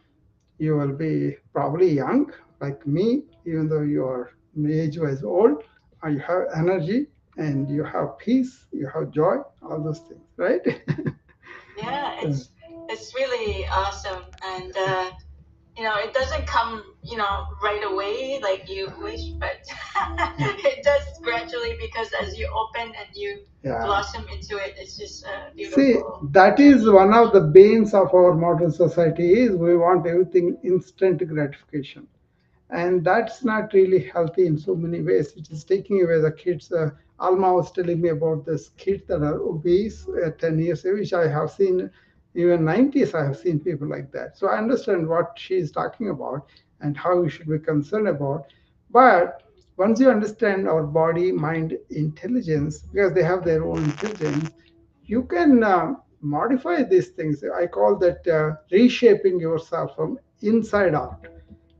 you will be probably young, like me, even though you are age-wise old. You have energy and you have peace, you have joy, all those things, right? Yeah, it's really awesome, and it doesn't come right away like you wish, but it does gradually because as you open and you blossom into it, it's just beautiful. See, that is one of the banes of our modern society is we want everything instant gratification. And that's not really healthy in so many ways. It is taking away the kids. Alma was telling me about this kids that are obese at 10 years age, which I have seen, even 90s, I have seen people like that. So I understand what she's talking about and how we should be concerned about. But once you understand our body, mind, intelligence, because they have their own intelligence, you can modify these things. I call that reshaping yourself from inside out.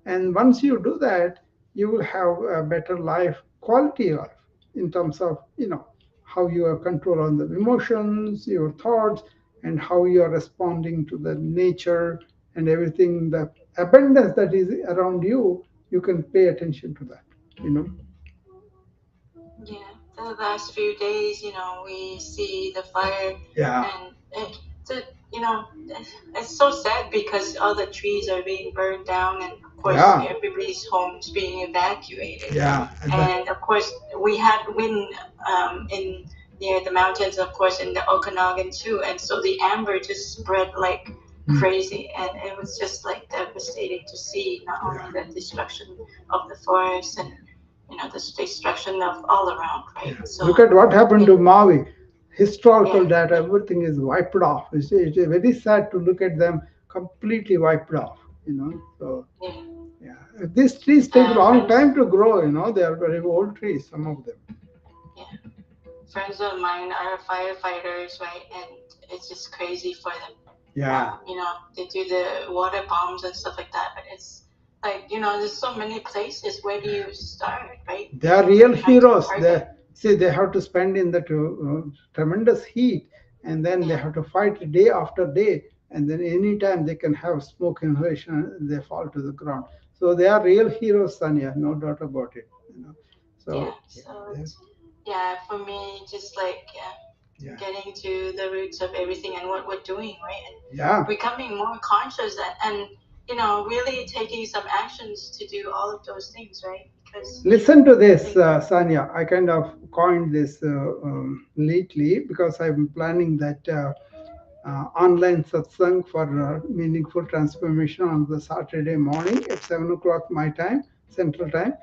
And once you do that, you will have a better life, quality life, in terms of, how you are control on the emotions, your thoughts, and how you are responding to the nature and everything, the abundance that is around you, you can pay attention to that, Yeah, the last few days, we see the fire. Yeah. And So, it's so sad because all the trees are being burned down, and of course everybody's homes being evacuated. And of course we had wind in near the mountains, of course, in the Okanagan too, and so the amber just spread like crazy, and it was just like devastating to see not only the destruction of the forest and the destruction of all around, right? So look at what happened to Maui. Historical data, everything is wiped off. It's very sad to look at them completely wiped off. So these trees take a long time to grow. They are very old trees, some of them. Friends of mine are firefighters, right? And it's just crazy for them. They do the water bombs and stuff like that, but it's like, there's so many places. Where do you start, right? They are real heroes. They have to spend in the tremendous heat, and then they have to fight day after day, and then anytime they can have smoke inhalation, they fall to the ground. So they are real heroes, Sanya, no doubt about it. For me, just like getting to the roots of everything and what we're doing, right? And becoming more conscious and really taking some actions to do all of those things, right? Because listen to this, Sanya. I kind of coined this lately because I'm planning that online satsang for meaningful transformation on the Saturday morning at 7 o'clock my time, Central Time.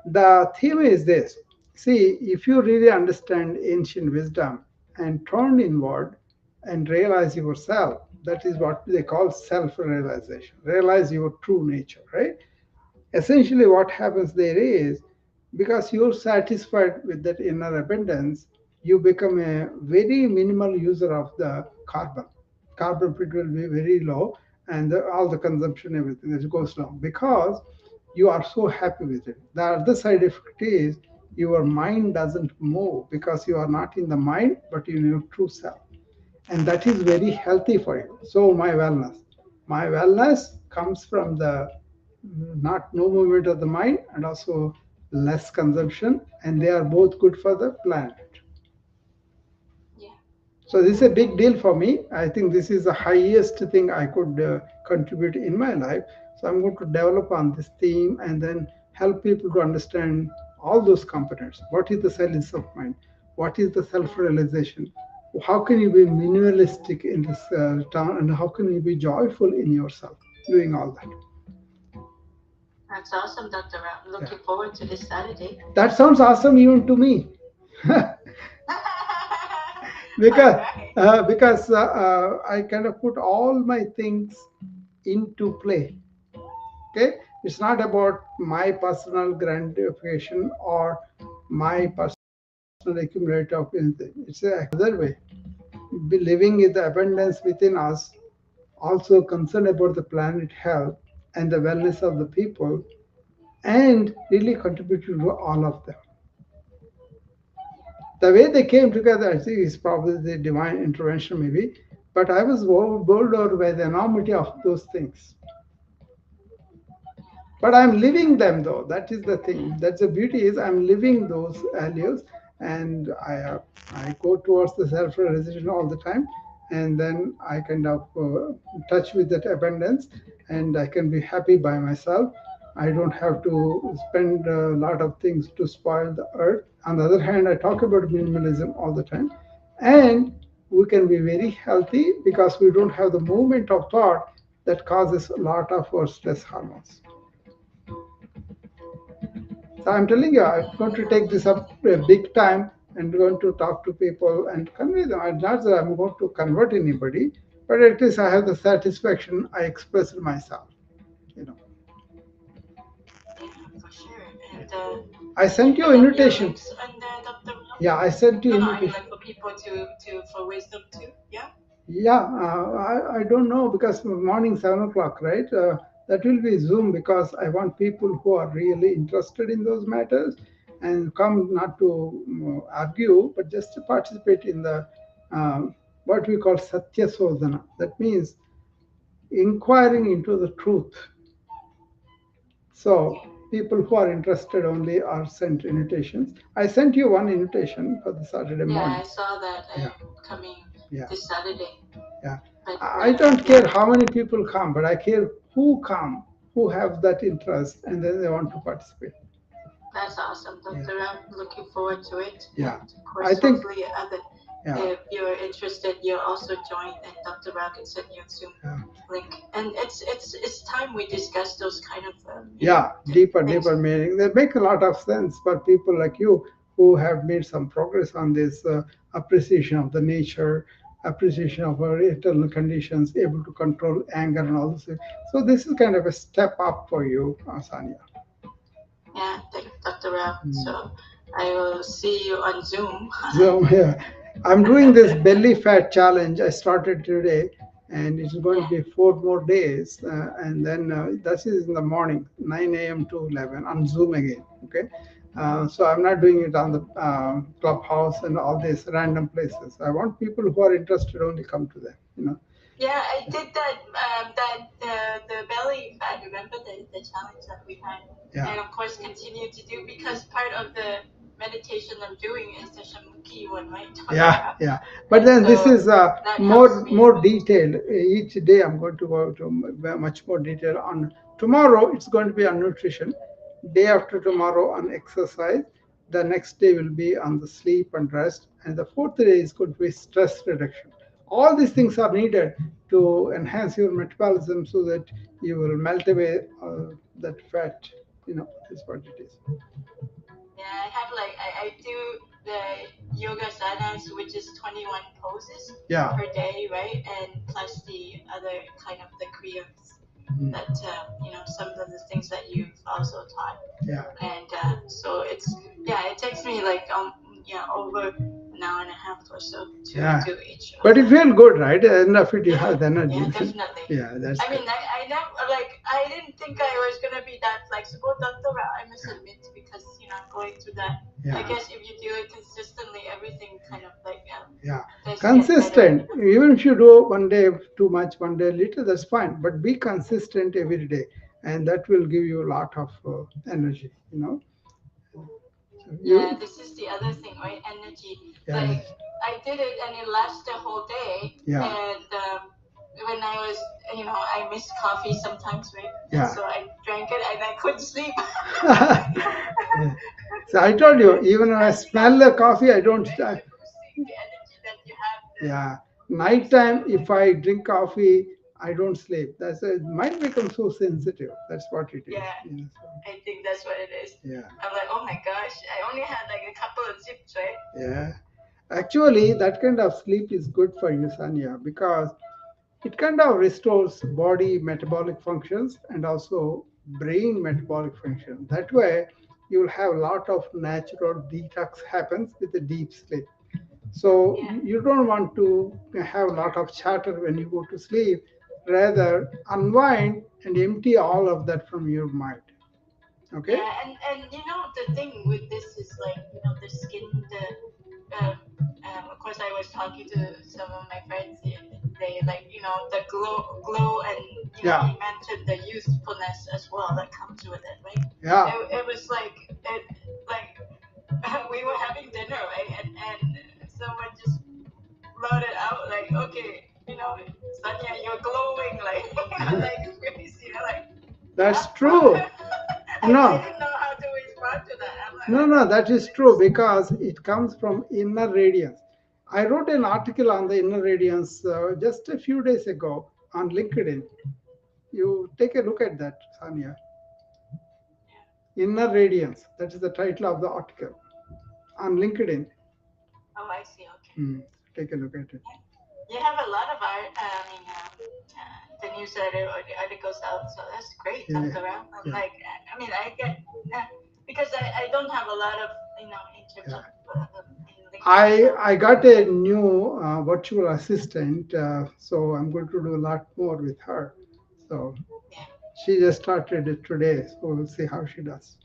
The theme is this. See, if you really understand ancient wisdom and turn inward and realize yourself, that is what they call self-realization. Realize your true nature, right? Essentially, what happens there is, because you're satisfied with that inner abundance, you become a very minimal user of the carbon. Carbon footprint will be very low, and all the consumption, everything that goes down because you are so happy with it. The other side effect is your mind doesn't move because you are not in the mind, but in your true self. And that is very healthy for you. So my wellness comes from the no movement of the mind and also less consumption, and they are both good for the planet. So this is a big deal for me. I think this is the highest thing I could contribute in my life. So I'm going to develop on this theme and then help people to understand all those components. What is the silence of mind? What is the self-realization? How can you be minimalistic in this town, and how can you be joyful in yourself doing all that? That's awesome, Dr. Ram. Looking forward to this Saturday. That sounds awesome even to me. because I kind of put all my things into play. Okay, it's not about my personal gratification or my personal accumulation of anything. It's another way. Be living in the abundance within us, also concerned about the planet health and the wellness of the people, and really contribute to all of them. The way they came together, I think, is probably the divine intervention, maybe. But I was bowled over by the enormity of those things. But I'm living them, though. That is the thing. That's the beauty is I'm living those values, and I go towards the self-realization all the time, and then I kind of touch with that abundance, and I can be happy by myself. I don't have to spend a lot of things to spoil the earth. On the other hand, I talk about minimalism all the time, and we can be very healthy because we don't have the movement of thought that causes a lot of our stress hormones. So I'm telling you, I'm going to take this up a big time and going to talk to people and convey them. Not that I'm going to convert anybody, but at least I have the satisfaction I expressed myself. Yeah, for sure. And I sent you an invitation. Dr. Yeah, I sent you an invitation. Like for people for wisdom too. Yeah. Yeah, I don't know because morning 7 o'clock, right? That will be Zoom because I want people who are really interested in those matters and come not to argue, but just to participate in the what we call Satya Sodhana. That means inquiring into the truth. So people who are interested only are sent invitations. I sent you one invitation for the Saturday morning. Yeah, I saw that coming this Saturday. Yeah. But I don't care how many people come, but I care who come, who have that interest, and then they want to participate. That's awesome, Dr. Ram. Looking forward to it. Yeah. And of course, hopefully, if you're interested, you'll also join, and Dr. Ram can send you a Zoom link. And it's time we discuss those kind of deeper meaning. They make a lot of sense for people like you who have made some progress on this appreciation of the nature, appreciation of our internal conditions, able to control anger and all this. So this is kind of a step up for you, Sanya. Yeah, thank you, Dr. Ram. So I will see you on Zoom. Zoom, yeah. I'm doing this belly fat challenge. I started today, and it's going to be 4 more days. And then that is in the morning, 9 a.m. to 11 on Zoom again. Okay. So I'm not doing it on the Clubhouse and all these random places. I want people who are interested only come to them. Yeah, I did that. The belly fat. Remember the challenge that we had, and of course continue to do, because part of the meditation I'm doing is the Shamuki one, right? Yeah. But then this is more detailed. Each day I'm going to go to much more detail on. Tomorrow it's going to be on nutrition. Day after tomorrow on exercise. The next day will be on the sleep and rest, and the fourth day is going to be stress reduction. All these things are needed to enhance your metabolism so that you will melt away that fat. Is what it is. Yeah, I have I do the yoga sanas, which is 21 poses per day, right? And plus the other kind of the kriyas that some of the things that you've also taught. Yeah. And so it takes me over an hour and a half or so to do each. But you feel good, right? Enough it you have the energy. Yeah, definitely. Yeah, that's. I mean, I never I didn't think I was gonna be that flexible, Dr. Ra, I must admit, because going through that. I guess if you do it consistently, everything kind of consistent. Even if you do one day too much, one day little, that's fine. But be consistent every day, and that will give you a lot of energy. This is the other thing, right? Energy. Like I did it, and it lasted the whole day. And when I was, I miss coffee sometimes, right? So I drank it, and I couldn't sleep. So I told you, even when I smell the coffee, I don't. The energy that you have. Nighttime, if I drink coffee, I don't sleep. That's it. Mind becomes so sensitive. That's what it is. Yeah, I think that's what it is. Yeah. I'm like, oh my gosh, I only had a couple of sips, right? Yeah. Actually, that kind of sleep is good for you, Sanya, because it kind of restores body metabolic functions and also brain metabolic function. That way, you'll have a lot of natural detox happens with the deep sleep. So you don't want to have a lot of chatter when you go to sleep. Rather, unwind and empty all of that from your mind. Okay? Yeah, and the thing with this is the skin, of course I was talking to some of my friends, they the glow and you mentioned the youthfulness as well that comes with it, right? Yeah. It was we were having dinner, right? And someone just brought it out, okay, Sanya, you're glowing, like crazy, That's true. No. I didn't know how to respond to that. No, that is true because it comes from inner radiance. I wrote an article on the inner radiance just a few days ago on LinkedIn. You take a look at that, Sanya. Inner radiance. That is the title of the article on LinkedIn. Oh, I see. Okay. Take a look at it. You have a lot of the newsletter or the articles out, so that's great. Dr. Ram. I get because I don't have a lot of in terms of. I got a new virtual assistant, so I'm going to do a lot more with her. So she just started it today, so we'll see how she does.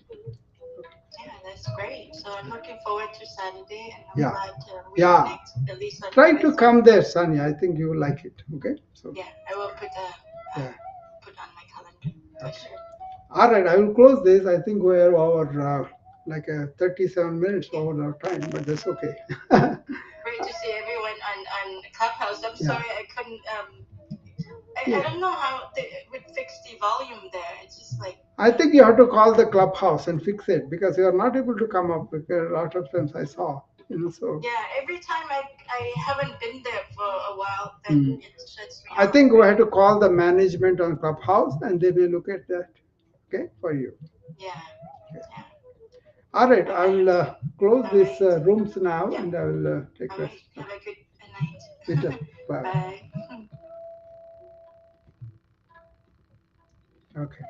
Yeah, that's great. So I'm looking forward to Saturday, and I'm glad we connect at least. Try to come there, Sanya. I think you will like it. Okay. So. Yeah, I will put on my calendar for sure. All right, I will close this. I think we're over 37 minutes over our time, but that's okay. Great to see everyone on on Clubhouse. I'm sorry I couldn't. I don't know how they would fix the volume there. It's just like. I think you have to call the Clubhouse and fix it because you are not able to come up with a lot of times I saw. So. Yeah, every time I haven't been there for a while, then it shuts me I think we have to call the management on Clubhouse and they will look at that. Okay, for you. Yeah. Okay. Yeah. All right, I will close these rooms now and I will take rest. Have a good night. You too. Bye. Bye. Okay.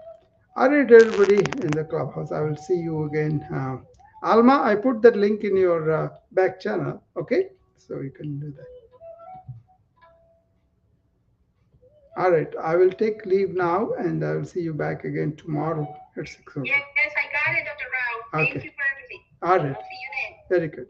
All right, everybody in the Clubhouse. I will see you again. Alma, I put that link in your back channel. Okay, so you can do that. All right, I will take leave now and I will see you back again tomorrow at 6 o'clock. Yes, I got it, Dr. Rao. Okay. Thank you for everything. All right. I'll see you then. Very good.